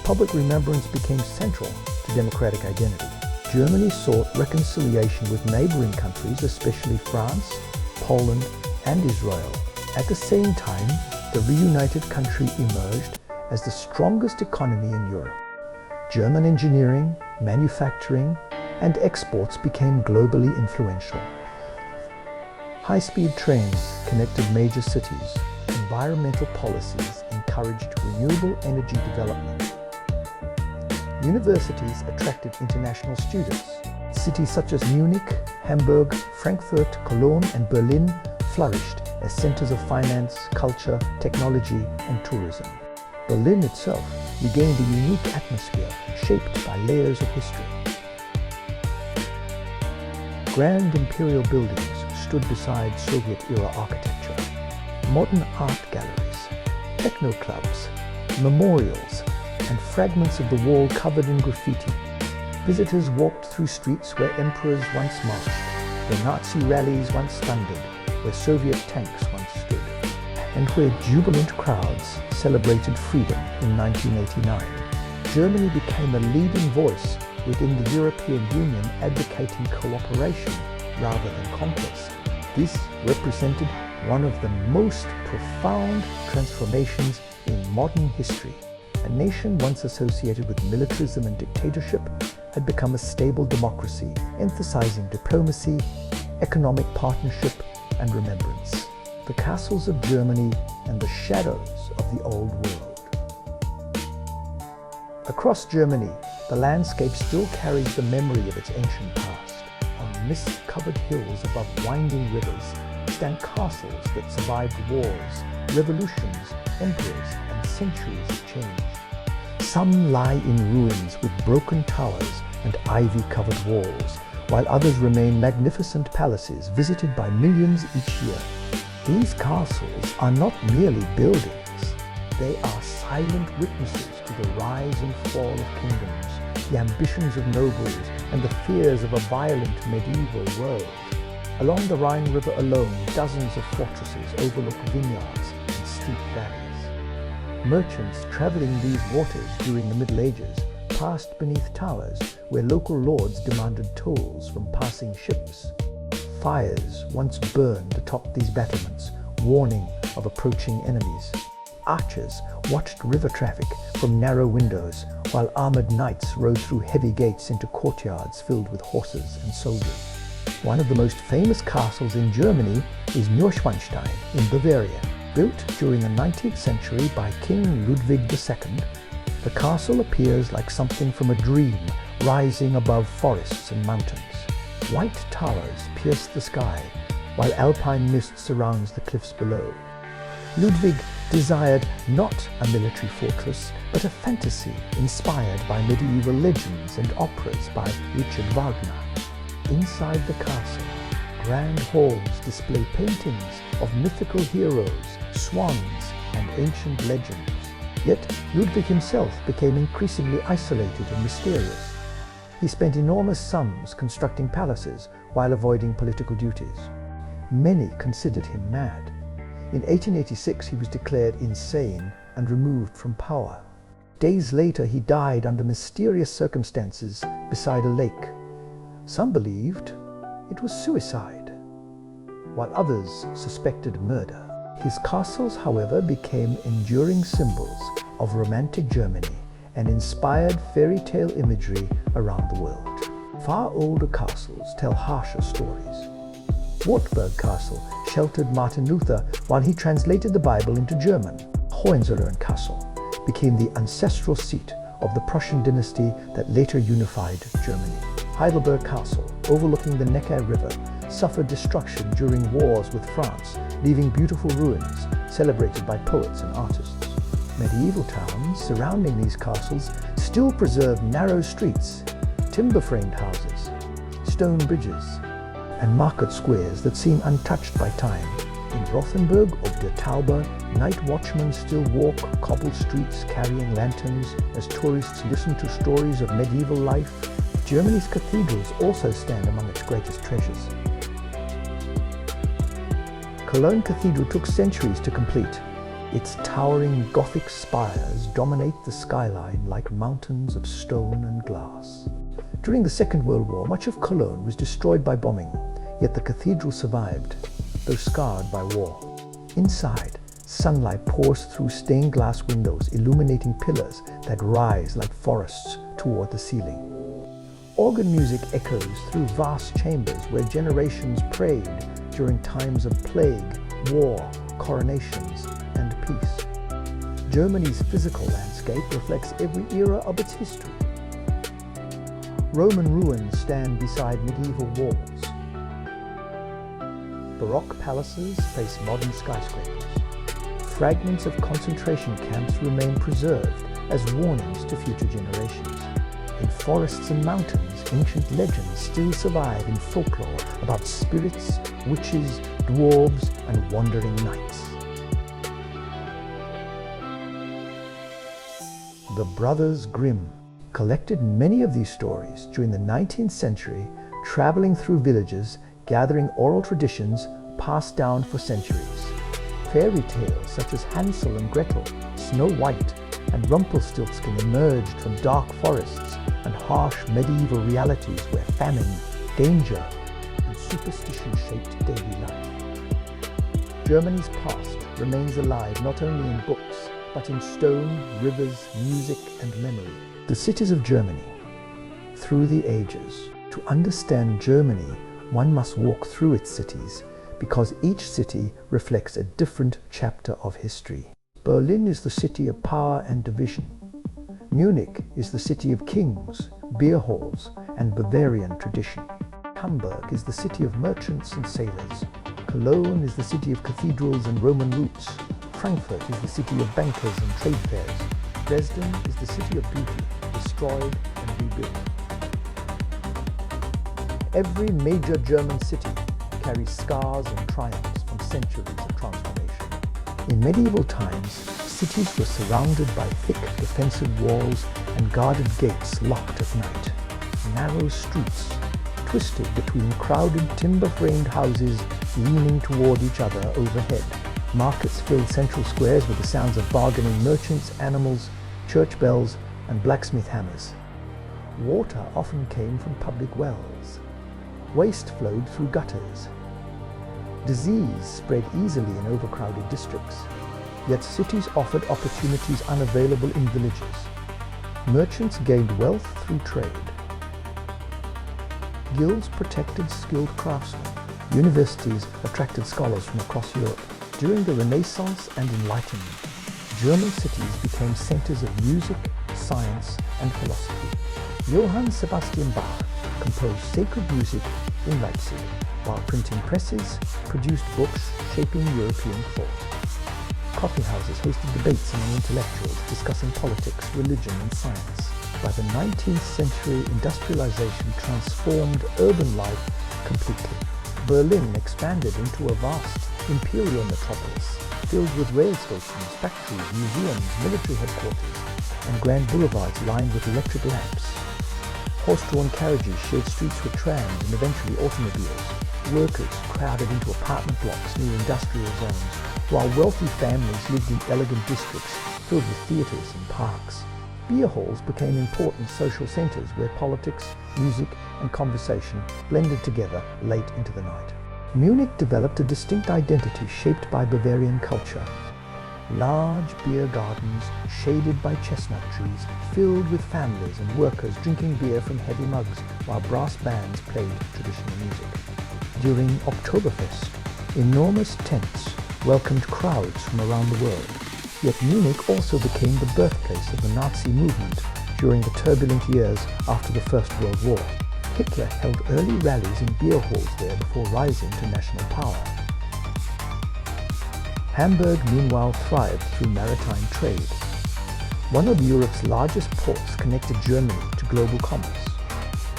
Public remembrance became central to democratic identity. Germany sought reconciliation with neighboring countries, especially France, Poland, and Israel. At the same time, the reunited country emerged as the strongest economy in Europe. German engineering, manufacturing, and exports became globally influential. High-speed trains connected major cities. Environmental policies encouraged renewable energy development. Universities attracted international students. Cities such as Munich, Hamburg, Frankfurt, Cologne, and Berlin flourished as centers of finance, culture, technology, and tourism. Berlin itself regained a unique atmosphere shaped by layers of history. Grand imperial buildings stood beside Soviet-era architecture. Modern art galleries, techno clubs, memorials, and fragments of the wall covered in graffiti. Visitors walked through streets where emperors once marched, where Nazi rallies once thundered, where Soviet tanks once stood, and where jubilant crowds celebrated freedom in 1989. Germany became a leading voice within the European Union, advocating cooperation rather than conquest. This represented one of the most profound transformations in modern history. A nation once associated with militarism and dictatorship had become a stable democracy, emphasizing diplomacy, economic partnership, and remembrance. The castles of Germany and the shadows of the old world. Across Germany, the landscape still carries the memory of its ancient past. On mist-covered hills above winding rivers stand castles that survived wars, revolutions, emperors, and centuries of change. Some lie in ruins with broken towers and ivy-covered walls, while others remain magnificent palaces visited by millions each year. These castles are not merely buildings. They are silent witnesses to the rise and fall of kingdoms, the ambitions of nobles, and the fears of a violent medieval world. Along the Rhine River alone, dozens of fortresses overlook vineyards and steep valleys. Merchants traveling these waters during the Middle Ages passed beneath towers where local lords demanded tolls from passing ships. Fires once burned atop these battlements, warning of approaching enemies. Archers watched river traffic from narrow windows, while armored knights rode through heavy gates into courtyards filled with horses and soldiers. One of the most famous castles in Germany is Neuschwanstein in Bavaria. Built during the 19th century by King Ludwig II, the castle appears like something from a dream, rising above forests and mountains. White towers pierce the sky, while alpine mist surrounds the cliffs below. Ludwig desired not a military fortress, but a fantasy inspired by medieval legends and operas by Richard Wagner. Inside the castle, grand halls display paintings of mythical heroes, swans, and ancient legends. Yet Ludwig himself became increasingly isolated and mysterious. He spent enormous sums constructing palaces while avoiding political duties. Many considered him mad. In 1886 he was declared insane and removed from power. Days later he died under mysterious circumstances beside a lake. Some believed it was suicide, while others suspected murder. His castles, however, became enduring symbols of romantic Germany and inspired fairy tale imagery around the world. Far older castles tell harsher stories. Wartburg Castle sheltered Martin Luther while he translated the Bible into German. Hohenzollern Castle became the ancestral seat of the Prussian dynasty that later unified Germany. Heidelberg Castle, overlooking the Neckar River, suffered destruction during wars with France, leaving beautiful ruins celebrated by poets and artists. Medieval towns surrounding these castles still preserve narrow streets, timber-framed houses, stone bridges, and market squares that seem untouched by time. In Rothenburg or Der Tauber, night watchmen still walk cobbled streets carrying lanterns as tourists listen to stories of medieval life. Germany's cathedrals also stand among its greatest treasures. Cologne Cathedral took centuries to complete. Its towering Gothic spires dominate the skyline like mountains of stone and glass. During the Second World War, much of Cologne was destroyed by bombing, yet the cathedral survived, though scarred by war. Inside, sunlight pours through stained glass windows, illuminating pillars that rise like forests toward the ceiling. Organ music echoes through vast chambers where generations prayed during times of plague, war, coronations, and peace. Germany's physical landscape reflects every era of its history. Roman ruins stand beside medieval walls. Baroque palaces face modern skyscrapers. Fragments of concentration camps remain preserved as warnings to future generations. In forests and mountains, ancient legends still survive in folklore about spirits, witches, dwarves, and wandering knights. The Brothers Grimm collected many of these stories during the 19th century, traveling through villages, gathering oral traditions passed down for centuries. Fairy tales such as Hansel and Gretel, Snow White, and Rumpelstiltskin emerged from dark forests and harsh medieval realities where famine, danger, and superstition shaped daily life. Germany's past remains alive not only in books, but in stone, rivers, music, and memory. The cities of Germany, through the ages. To understand Germany, one must walk through its cities, because each city reflects a different chapter of history. Berlin is the city of power and division. Munich is the city of kings, beer halls, and Bavarian tradition. Hamburg is the city of merchants and sailors. Cologne is the city of cathedrals and Roman roots. Frankfurt is the city of bankers and trade fairs. Dresden is the city of beauty, destroyed and rebuilt. Every major German city carries scars and triumphs from centuries of transformation. In medieval times, cities were surrounded by thick defensive walls and guarded gates locked at night. Narrow streets, twisted between crowded timber-framed houses leaning toward each other overhead. Markets filled central squares with the sounds of bargaining merchants, animals, church bells, and blacksmith hammers. Water often came from public wells. Waste flowed through gutters. Disease spread easily in overcrowded districts. Yet cities offered opportunities unavailable in villages. Merchants gained wealth through trade. Guilds protected skilled craftsmen. Universities attracted scholars from across Europe. During the Renaissance and Enlightenment, German cities became centers of music, science, and philosophy. Johann Sebastian Bach composed sacred music in Leipzig, while printing presses produced books shaping European thought. Coffee houses hosted debates among intellectuals discussing politics, religion, and science. By the 19th century, industrialization transformed urban life completely. Berlin expanded into a vast imperial metropolis, filled with rail stations, factories, museums, military headquarters, and grand boulevards lined with electric lamps. Horse-drawn carriages shared streets with trams and eventually automobiles. Workers crowded into apartment blocks near industrial zones, while wealthy families lived in elegant districts filled with theatres and parks. Beer halls became important social centres where politics, music, and conversation blended together late into the night. Munich developed a distinct identity shaped by Bavarian culture. Large beer gardens shaded by chestnut trees, filled with families and workers drinking beer from heavy mugs while brass bands played traditional music. During Oktoberfest, enormous tents welcomed crowds from around the world. Yet Munich also became the birthplace of the Nazi movement during the turbulent years after the First World War. Hitler held early rallies in beer halls there before rising to national power. Hamburg meanwhile thrived through maritime trade. One of Europe's largest ports connected Germany to global commerce.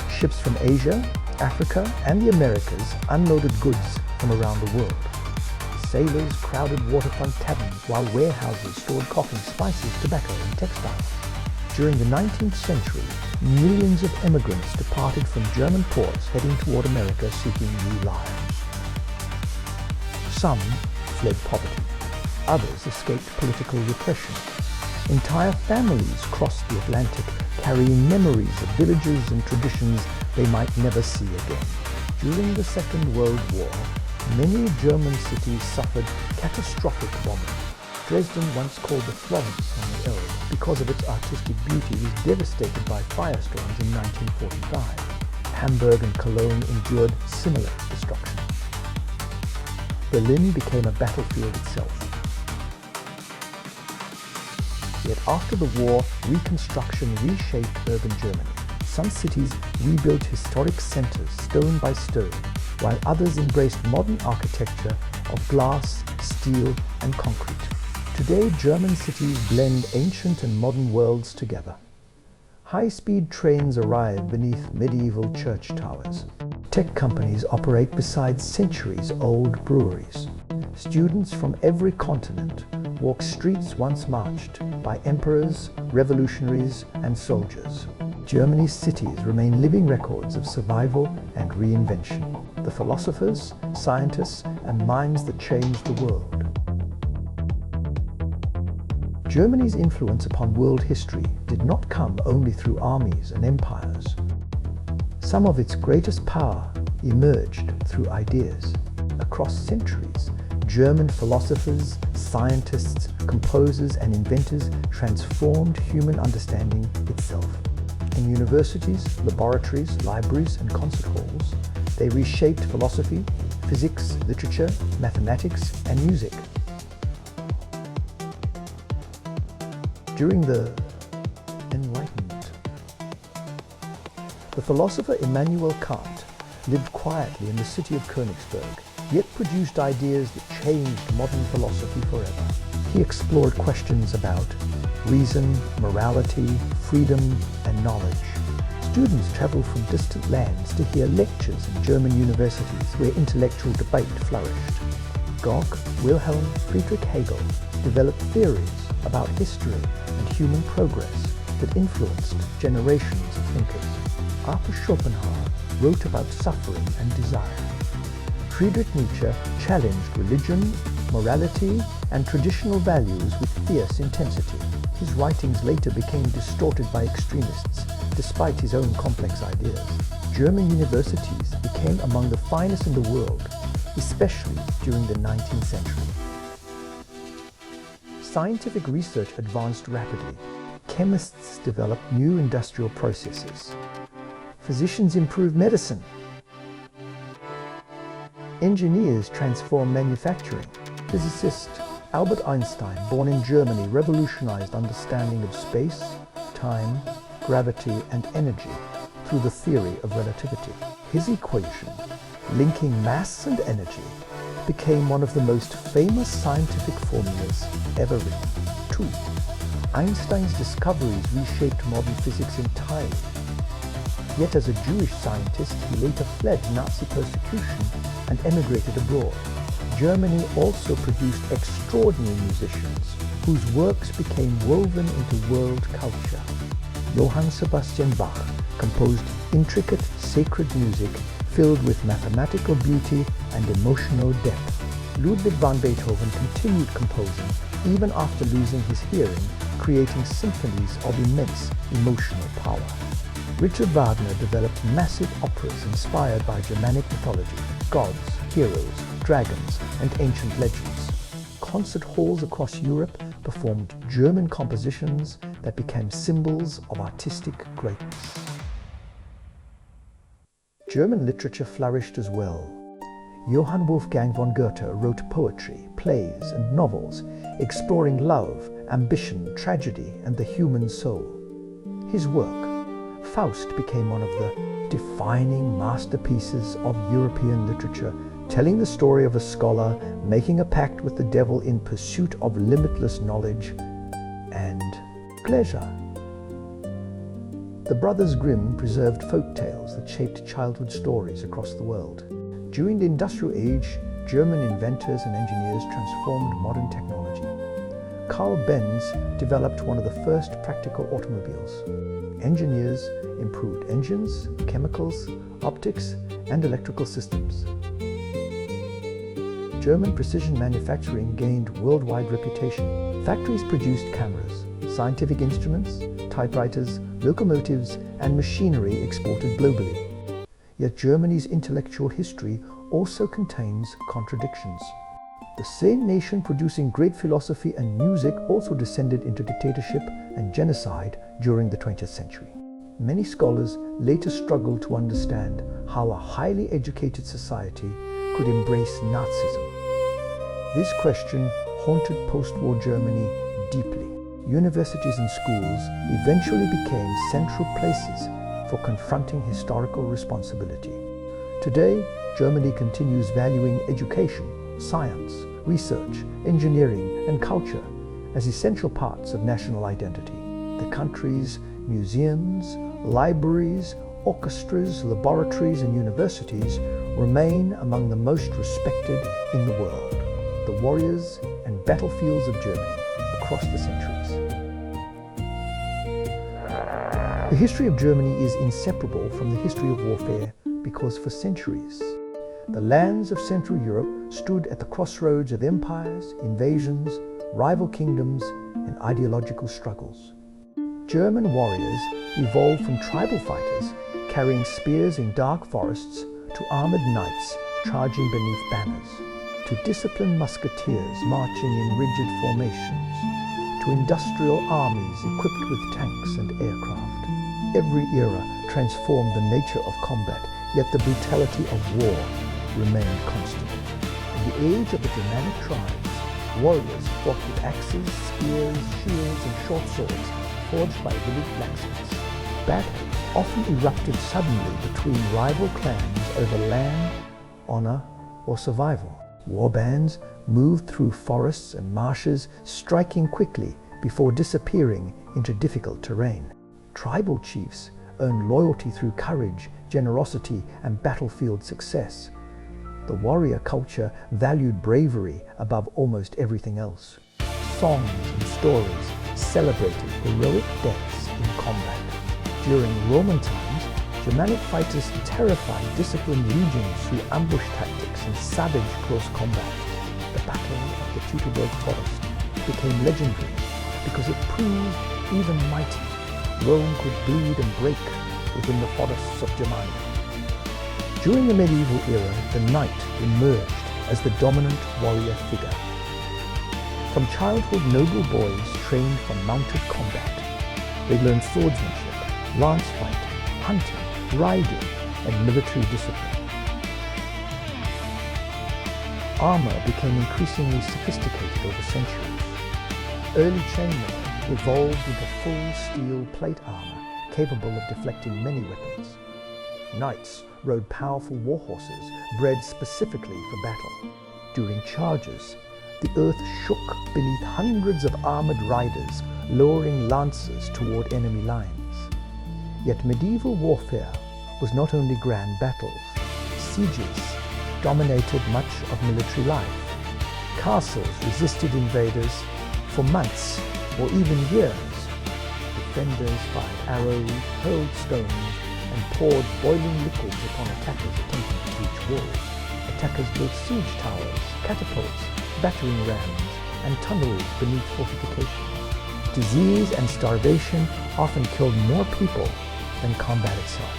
Ships from Asia, Africa, and the Americas unloaded goods from around the world. Sailors crowded waterfront taverns while warehouses stored coffee, spices, tobacco, and textiles. During the 19th century, millions of immigrants departed from German ports heading toward America seeking new lives. Some fled poverty. Others escaped political repression. Entire families crossed the Atlantic carrying memories of villages and traditions they might never see again. During the Second World War, many German cities suffered catastrophic bombing. Dresden, once called the Florence on the Elbe because of its artistic beauty, was devastated by firestorms in 1945. Hamburg and Cologne endured similar destruction. Berlin became a battlefield itself. Yet after the war, reconstruction reshaped urban Germany. Some cities rebuilt historic centers stone by stone, while others embraced modern architecture of glass, steel, and concrete. Today, German cities blend ancient and modern worlds together. High-speed trains arrive beneath medieval church towers. Tech companies operate beside centuries-old breweries. Students from every continent walk streets once marched by emperors, revolutionaries, and soldiers. Germany's cities remain living records of survival and reinvention. The philosophers, scientists, and minds that changed the world. Germany's influence upon world history did not come only through armies and empires. Some of its greatest power emerged through ideas. Across centuries, German philosophers, scientists, composers, and inventors transformed human understanding itself. In universities, laboratories, libraries, and concert halls, they reshaped philosophy, physics, literature, mathematics, and music. During the Enlightenment, the philosopher Immanuel Kant lived quietly in the city of Königsberg, yet produced ideas that changed modern philosophy forever. He explored questions about reason, morality, freedom, and knowledge. Students traveled from distant lands to hear lectures in German universities where intellectual debate flourished. Georg Wilhelm Friedrich Hegel developed theories about history and human progress that influenced generations of thinkers. Arthur Schopenhauer wrote about suffering and desire. Friedrich Nietzsche challenged religion, morality, and traditional values with fierce intensity. His writings later became distorted by extremists, despite his own complex ideas. German universities became among the finest in the world, especially during the 19th century. Scientific research advanced rapidly. Chemists developed new industrial processes. Physicians improved medicine. Engineers transformed manufacturing. Physicist Albert Einstein, born in Germany, revolutionized understanding of space, time, gravity, and energy through the theory of relativity. His equation, linking mass and energy, became one of the most famous scientific formulas ever written. 2. Einstein's discoveries reshaped modern physics entirely. Yet as a Jewish scientist, he later fled Nazi persecution and emigrated abroad. Germany also produced extraordinary musicians whose works became woven into world culture. Johann Sebastian Bach composed intricate, sacred music filled with mathematical beauty and emotional depth. Ludwig van Beethoven continued composing even after losing his hearing, creating symphonies of immense emotional power. Richard Wagner developed massive operas inspired by Germanic mythology, gods, heroes, dragons, and ancient legends. Concert halls across Europe performed German compositions that became symbols of artistic greatness. German literature flourished as well. Johann Wolfgang von Goethe wrote poetry, plays, and novels exploring love, ambition, tragedy, and the human soul. His work, Faust, became one of the defining masterpieces of European literature, telling the story of a scholar making a pact with the devil in pursuit of limitless knowledge and pleasure. The Brothers Grimm preserved folk tales that shaped childhood stories across the world. During the Industrial Age, German inventors and engineers transformed modern technology. Carl Benz developed one of the first practical automobiles. Engineers improved engines, chemicals, optics, and electrical systems. German precision manufacturing gained worldwide reputation. Factories produced cameras, scientific instruments, typewriters, locomotives, and machinery exported globally. Yet Germany's intellectual history also contains contradictions. The same nation producing great philosophy and music also descended into dictatorship and genocide during the 20th century. Many scholars later struggled to understand how a highly educated society could embrace Nazism. This question haunted post-war Germany deeply. Universities and schools eventually became central places for confronting historical responsibility. Today, Germany continues valuing education, science, research, engineering, and culture as essential parts of national identity. The country's museums, libraries, orchestras, laboratories, and universities remain among the most respected in the world, the warriors and battlefields of Germany across the centuries. The history of Germany is inseparable from the history of warfare because for centuries, the lands of Central Europe stood at the crossroads of empires, invasions, rival kingdoms, and ideological struggles. German warriors evolved from tribal fighters carrying spears in dark forests to armored knights charging beneath banners, to disciplined musketeers marching in rigid formations, to industrial armies equipped with tanks and aircraft. Every era transformed the nature of combat, yet the brutality of war remained constant. In the age of the Germanic tribes, warriors fought with axes, spears, shields, and short swords forged by village blacksmiths. Battle often erupted suddenly between rival clans over land, honor, or survival. War bands moved through forests and marshes, striking quickly before disappearing into difficult terrain. Tribal chiefs earned loyalty through courage, generosity, and battlefield success. The warrior culture valued bravery above almost everything else. Songs and stories celebrated heroic deaths in combat. During Roman times, Germanic fighters terrified disciplined legions through ambush tactics and savage close combat. The Battle of the Teutoburg Forest became legendary because it proved even mighty Rome could bleed and break within the forests of Germania. During the medieval era, the knight emerged as the dominant warrior figure. From childhood, noble boys trained for mounted combat. They learned swordsmanship, lance fighting, hunting, riding, and military discipline. Armor became increasingly sophisticated over centuries. Early chainmail evolved into full steel plate armor capable of deflecting many weapons. Knights rode powerful war horses bred specifically for battle. During charges, the earth shook beneath hundreds of armored riders lowering lances toward enemy lines. Yet medieval warfare was not only grand battles. Sieges dominated much of military life. Castles resisted invaders for months or even years. Defenders fired arrows, hurled stones, and poured boiling liquids upon attackers attempting to breach walls. Attackers built siege towers, catapults, battering rams, and tunnels beneath fortifications. Disease and starvation often killed more people than combat itself.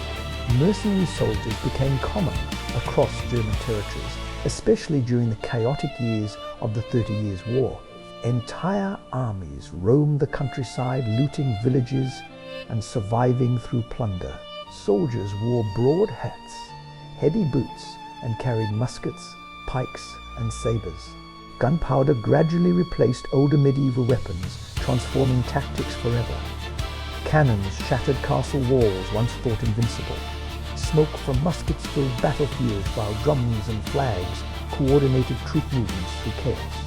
Mercenary soldiers became common across German territories, especially during the chaotic years of the 30 Years' War. Entire armies roamed the countryside, looting villages and surviving through plunder. Soldiers wore broad hats, heavy boots, and carried muskets, pikes, and sabers. Gunpowder gradually replaced older medieval weapons, transforming tactics forever. Cannons shattered castle walls once thought invincible. Smoke from muskets filled battlefields while drums and flags coordinated troop movements through chaos.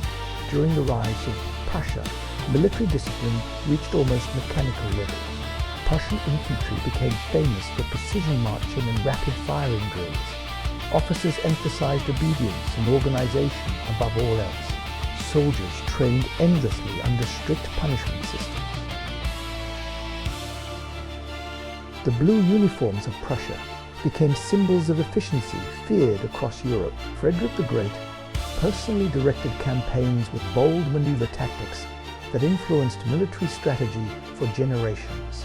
During the rise of Prussia, military discipline reached almost mechanical levels. Prussian infantry became famous for precision marching and rapid firing drills. Officers emphasized obedience and organization above all else. Soldiers trained endlessly under strict punishment systems. The blue uniforms of Prussia became symbols of efficiency feared across Europe. Frederick the Great personally directed campaigns with bold maneuver tactics that influenced military strategy for generations.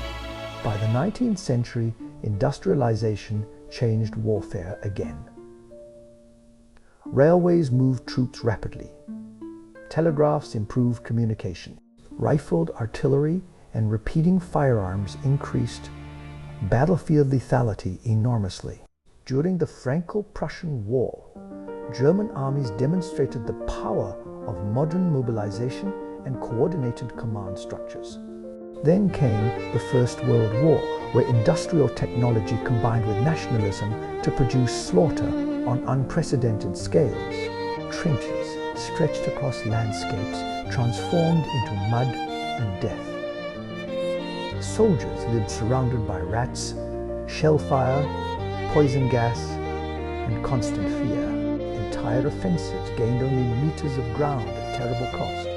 By the 19th century, industrialization changed warfare again. Railways moved troops rapidly. Telegraphs improved communication. Rifled artillery and repeating firearms increased battlefield lethality enormously. During the Franco-Prussian War, German armies demonstrated the power of modern mobilization and coordinated command structures. Then came the First World War, where industrial technology combined with nationalism to produce slaughter on unprecedented scales. Trenches stretched across landscapes, transformed into mud and death. Soldiers lived surrounded by rats, shell fire, poison gas, and constant fear. Entire offensives gained only meters of ground at terrible cost.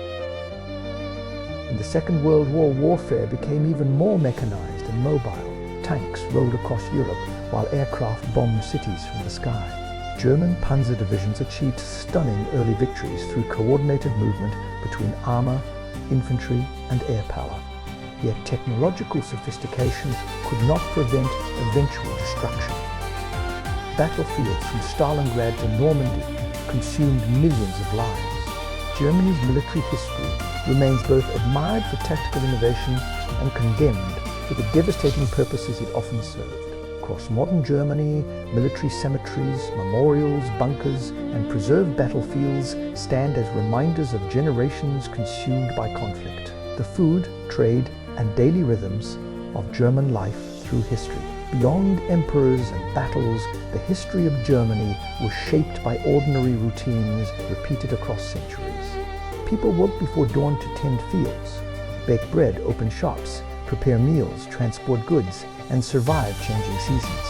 In the Second World War, warfare became even more mechanized and mobile. Tanks rolled across Europe while aircraft bombed cities from the sky. German panzer divisions achieved stunning early victories through coordinated movement between armor, infantry, and air power. Yet technological sophistication could not prevent eventual destruction. Battlefields from Stalingrad to Normandy consumed millions of lives. Germany's military history remains both admired for tactical innovation and condemned for the devastating purposes it often served. Across modern Germany, military cemeteries, memorials, bunkers, and preserved battlefields stand as reminders of generations consumed by conflict. The food, trade, and daily rhythms of German life through history. Beyond emperors and battles, the history of Germany was shaped by ordinary routines repeated across centuries. People woke before dawn to tend fields, bake bread, open shops, prepare meals, transport goods, and survive changing seasons.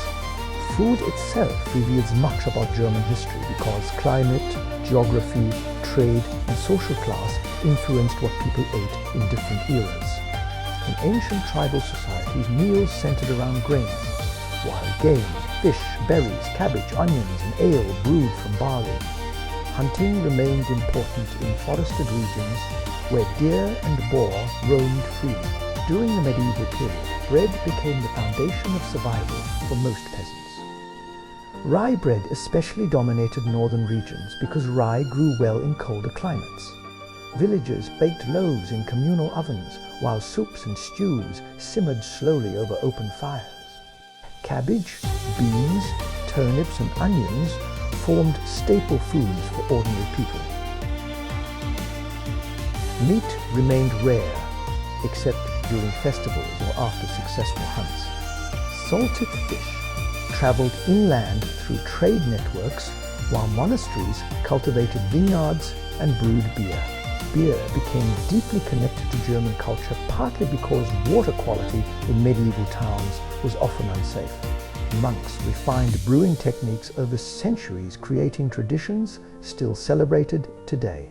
Food itself reveals much about German history because climate, geography, trade, and social class influenced what people ate in different eras. In ancient tribal societies, meals centered around grain, wild game, fish, berries, cabbage, onions, and ale brewed from barley. Hunting remained important in forested regions where deer and boar roamed freely. During the medieval period, bread became the foundation of survival for most peasants. Rye bread especially dominated northern regions because rye grew well in colder climates. Villagers baked loaves in communal ovens, while soups and stews simmered slowly over open fires. Cabbage, beans, turnips, and onions formed staple foods for ordinary people. Meat remained rare, except during festivals or after successful hunts. Salted fish traveled inland through trade networks, while monasteries cultivated vineyards and brewed beer. Beer became deeply connected to German culture partly because water quality in medieval towns was often unsafe. Monks refined brewing techniques over centuries, creating traditions still celebrated today.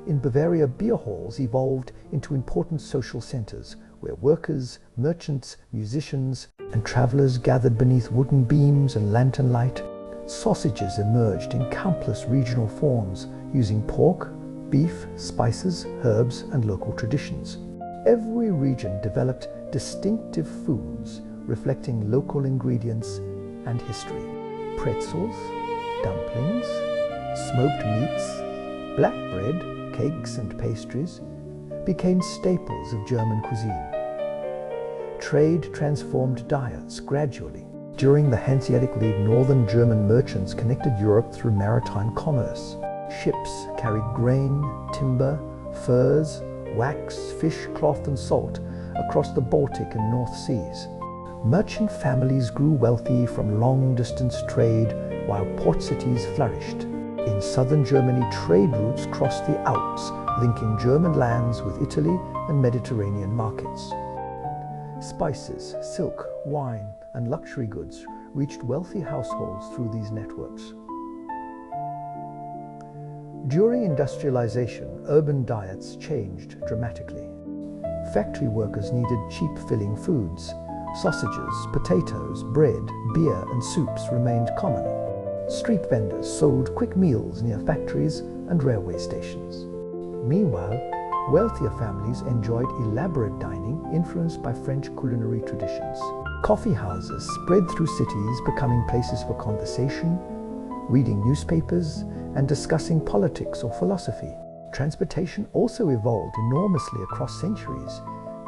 In Bavaria, beer halls evolved into important social centers where workers, merchants, musicians, and travelers gathered beneath wooden beams and lantern light. Sausages emerged in countless regional forms using pork, beef, spices, herbs, and local traditions. Every region developed distinctive foods reflecting local ingredients and history. Pretzels, dumplings, smoked meats, black bread, cakes and pastries became staples of German cuisine. Trade transformed diets gradually. During the Hanseatic League, northern German merchants connected Europe through maritime commerce. Ships carried grain, timber, furs, wax, fish, cloth, and salt across the Baltic and North Seas. Merchant families grew wealthy from long-distance trade, while port cities flourished. In southern Germany, trade routes crossed the Alps, linking German lands with Italy and Mediterranean markets. Spices, silk, wine, and luxury goods reached wealthy households through these networks. During industrialization, urban diets changed dramatically. Factory workers needed cheap filling foods. Sausages, potatoes, bread, beer, and soups remained common. Street vendors sold quick meals near factories and railway stations. Meanwhile, wealthier families enjoyed elaborate dining influenced by French culinary traditions. Coffee houses spread through cities, becoming places for conversation, reading newspapers, and discussing politics or philosophy. Transportation also evolved enormously across centuries.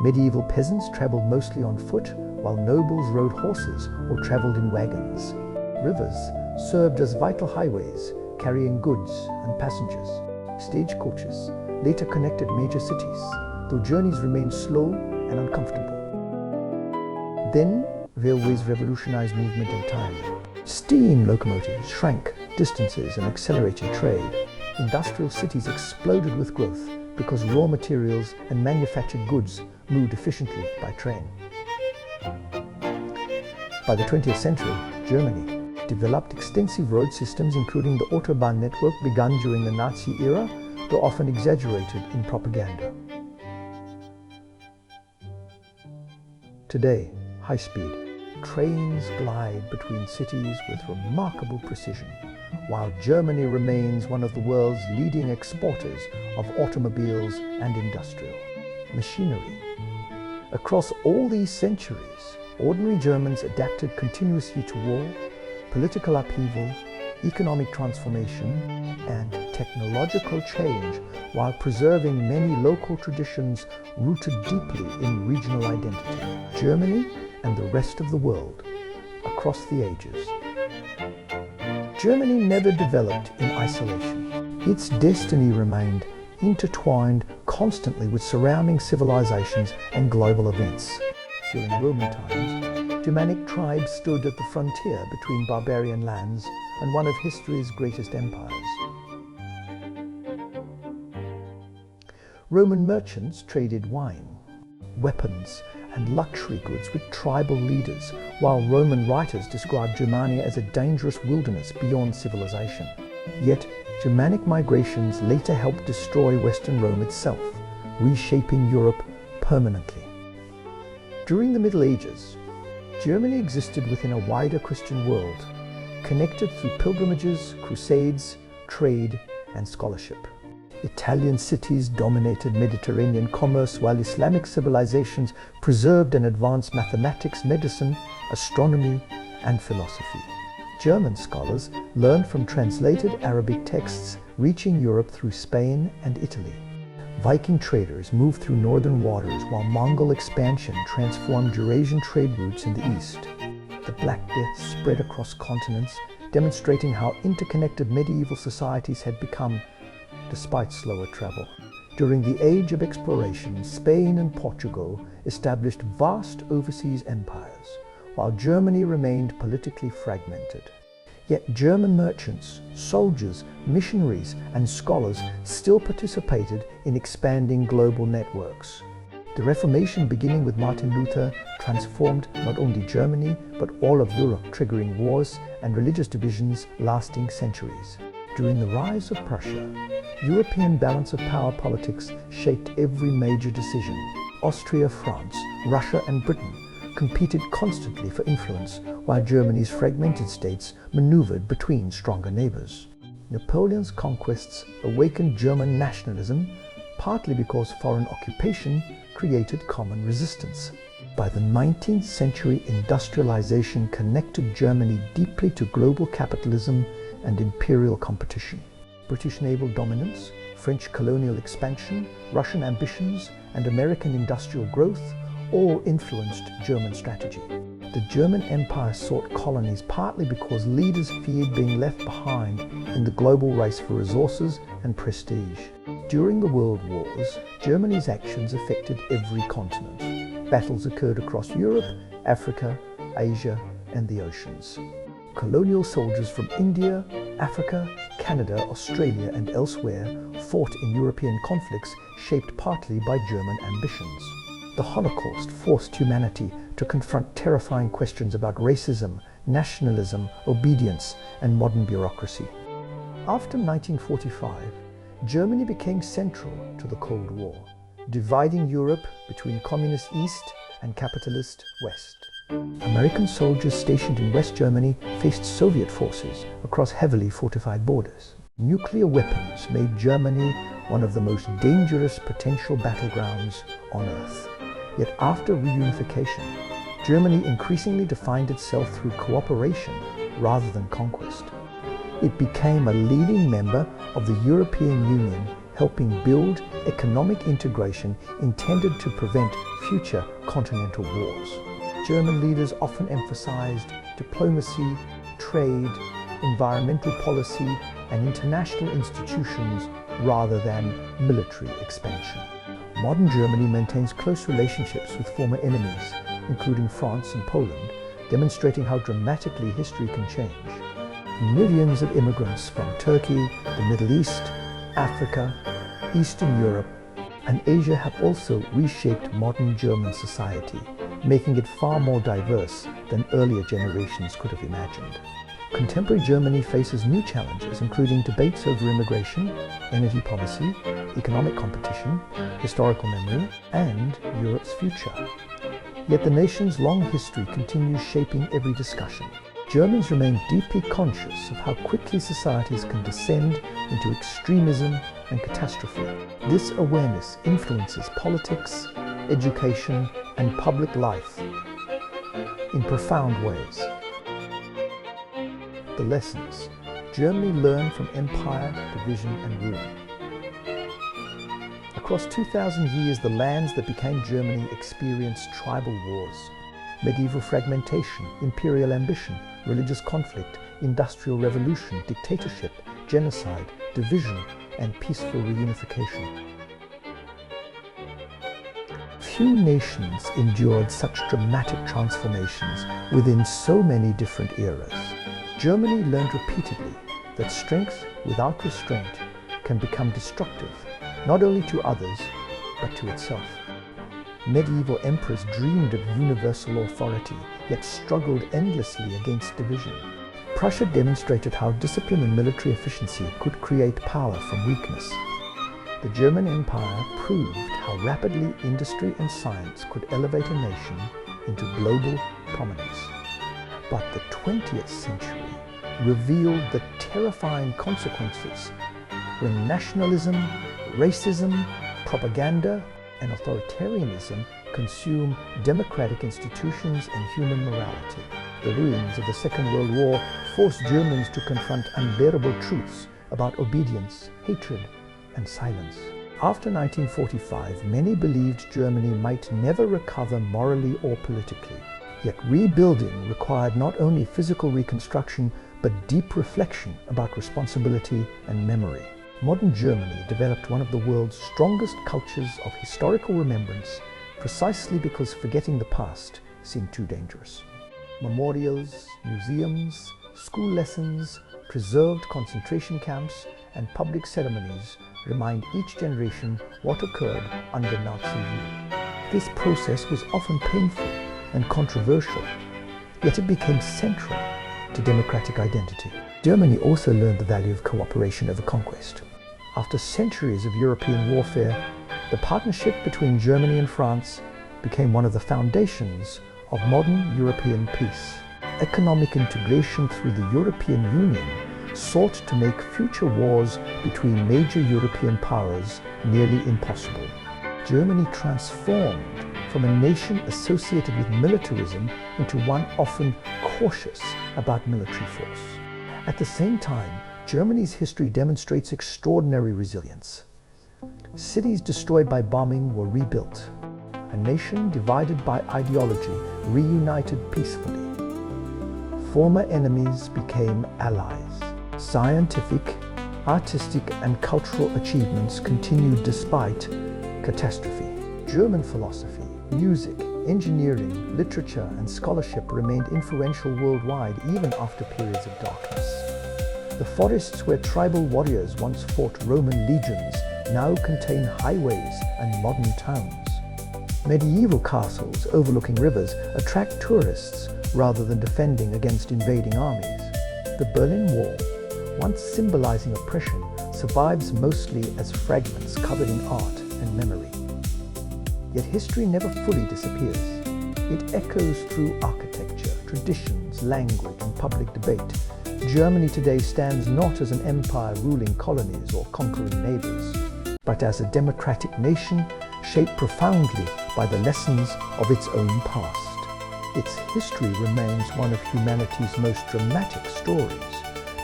Medieval peasants traveled mostly on foot, while nobles rode horses or traveled in wagons. Rivers served as vital highways, carrying goods and passengers. Stagecoaches later connected major cities, though journeys remained slow and uncomfortable. Then, railways revolutionized movement entirely. Steam locomotives shrank distances and accelerated trade. Industrial cities exploded with growth because raw materials and manufactured goods moved efficiently by train. By the 20th century, Germany developed extensive road systems, including the Autobahn network begun during the Nazi era, though often exaggerated in propaganda. Today, high-speed trains glide between cities with remarkable precision, while Germany remains one of the world's leading exporters of automobiles and industrial machinery. Across all these centuries, ordinary Germans adapted continuously to war, political upheaval, economic transformation, and technological change while preserving many local traditions rooted deeply in regional identity. Germany and the rest of the world across the ages. Germany never developed in isolation. Its destiny remained intertwined constantly with surrounding civilizations and global events. During Roman times, Germanic tribes stood at the frontier between barbarian lands and one of history's greatest empires. Roman merchants traded wine, weapons, and luxury goods with tribal leaders, while Roman writers described Germania as a dangerous wilderness beyond civilization. Yet, Germanic migrations later helped destroy Western Rome itself, reshaping Europe permanently. During the Middle Ages, Germany existed within a wider Christian world, connected through pilgrimages, crusades, trade, and scholarship. Italian cities dominated Mediterranean commerce, while Islamic civilizations preserved and advanced mathematics, medicine, astronomy, and philosophy. German scholars learned from translated Arabic texts reaching Europe through Spain and Italy. Viking traders moved through northern waters, while Mongol expansion transformed Eurasian trade routes in the east. The Black Death spread across continents, demonstrating how interconnected medieval societies had become despite slower travel. During the Age of Exploration, Spain and Portugal established vast overseas empires, while Germany remained politically fragmented. Yet German merchants, soldiers, missionaries, and scholars still participated in expanding global networks. The Reformation, beginning with Martin Luther, transformed not only Germany, but all of Europe, triggering wars and religious divisions lasting centuries. During the rise of Prussia, European balance of power politics shaped every major decision. Austria, France, Russia, and Britain competed constantly for influence, while Germany's fragmented states maneuvered between stronger neighbors. Napoleon's conquests awakened German nationalism, partly because foreign occupation created common resistance. By the 19th century, industrialization connected Germany deeply to global capitalism and imperial competition. British naval dominance, French colonial expansion, Russian ambitions, and American industrial growth all influenced German strategy. The German Empire sought colonies partly because leaders feared being left behind in the global race for resources and prestige. During the World Wars, Germany's actions affected every continent. Battles occurred across Europe, Africa, Asia, and the oceans. Colonial soldiers from India, Africa, Canada, Australia, and elsewhere fought in European conflicts shaped partly by German ambitions. The Holocaust forced humanity to confront terrifying questions about racism, nationalism, obedience, and modern bureaucracy. After 1945, Germany became central to the Cold War, dividing Europe between communist East and capitalist West. American soldiers stationed in West Germany faced Soviet forces across heavily fortified borders. Nuclear weapons made Germany one of the most dangerous potential battlegrounds on Earth. Yet after reunification, Germany increasingly defined itself through cooperation rather than conquest. It became a leading member of the European Union, helping build economic integration intended to prevent future continental wars. German leaders often emphasized diplomacy, trade, environmental policy, and international institutions rather than military expansion. Modern Germany maintains close relationships with former enemies, including France and Poland, demonstrating how dramatically history can change. Millions of immigrants from Turkey, the Middle East, Africa, Eastern Europe, and Asia have also reshaped modern German society, making it far more diverse than earlier generations could have imagined. Contemporary Germany faces new challenges, including debates over immigration, energy policy, economic competition, historical memory, and Europe's future. Yet the nation's long history continues shaping every discussion. Germans remain deeply conscious of how quickly societies can descend into extremism and catastrophe. This awareness influences politics, education, and public life in profound ways. The lessons. Germany learned from empire, division and ruin. Across 2,000 years, the lands that became Germany experienced tribal wars, medieval fragmentation, imperial ambition, religious conflict, industrial revolution, dictatorship, genocide, division, and peaceful reunification. Few nations endured such dramatic transformations within so many different eras. Germany learned repeatedly that strength without restraint can become destructive, not only to others, but to itself. Medieval emperors dreamed of universal authority, yet struggled endlessly against division. Prussia demonstrated how discipline and military efficiency could create power from weakness. The German Empire proved how rapidly industry and science could elevate a nation into global prominence. But the 20th century revealed the terrifying consequences when nationalism, racism, propaganda, and authoritarianism consume democratic institutions and human morality. The ruins of the Second World War forced Germans to confront unbearable truths about obedience, hatred, and silence. After 1945, many believed Germany might never recover morally or politically. Yet rebuilding required not only physical reconstruction, but deep reflection about responsibility and memory. Modern Germany developed one of the world's strongest cultures of historical remembrance precisely because forgetting the past seemed too dangerous. Memorials, museums, school lessons, preserved concentration camps, and public ceremonies remind each generation what occurred under Nazi rule. This process was often painful and controversial, yet it became central to democratic identity. Germany also learned the value of cooperation over conquest. After centuries of European warfare, the partnership between Germany and France became one of the foundations of modern European peace. Economic integration through the European Union sought to make future wars between major European powers nearly impossible. Germany transformed from a nation associated with militarism into one often cautious about military force. At the same time, Germany's history demonstrates extraordinary resilience. Cities destroyed by bombing were rebuilt. A nation divided by ideology reunited peacefully. Former enemies became allies. Scientific, artistic, and cultural achievements continued despite catastrophe. German philosophy, music, engineering, literature, and scholarship remained influential worldwide even after periods of darkness. The forests where tribal warriors once fought Roman legions now contain highways and modern towns. Medieval castles overlooking rivers attract tourists rather than defending against invading armies. The Berlin Wall, once symbolizing oppression, survives mostly as fragments covered in art and memory. Yet history never fully disappears. It echoes through architecture, traditions, language, and public debate. Germany today stands not as an empire ruling colonies or conquering neighbors, but as a democratic nation shaped profoundly by the lessons of its own past. Its history remains one of humanity's most dramatic stories,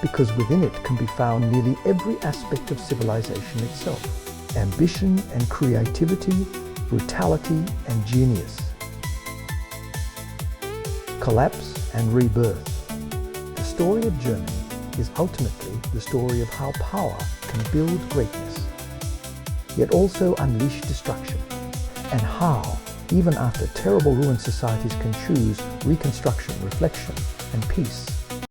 because within it can be found nearly every aspect of civilization itself: ambition and creativity, brutality and genius, collapse and rebirth. The story of Germany is ultimately the story of how power can build greatness, yet also unleash destruction, and how, even after terrible ruined societies can choose reconstruction, reflection, and peace.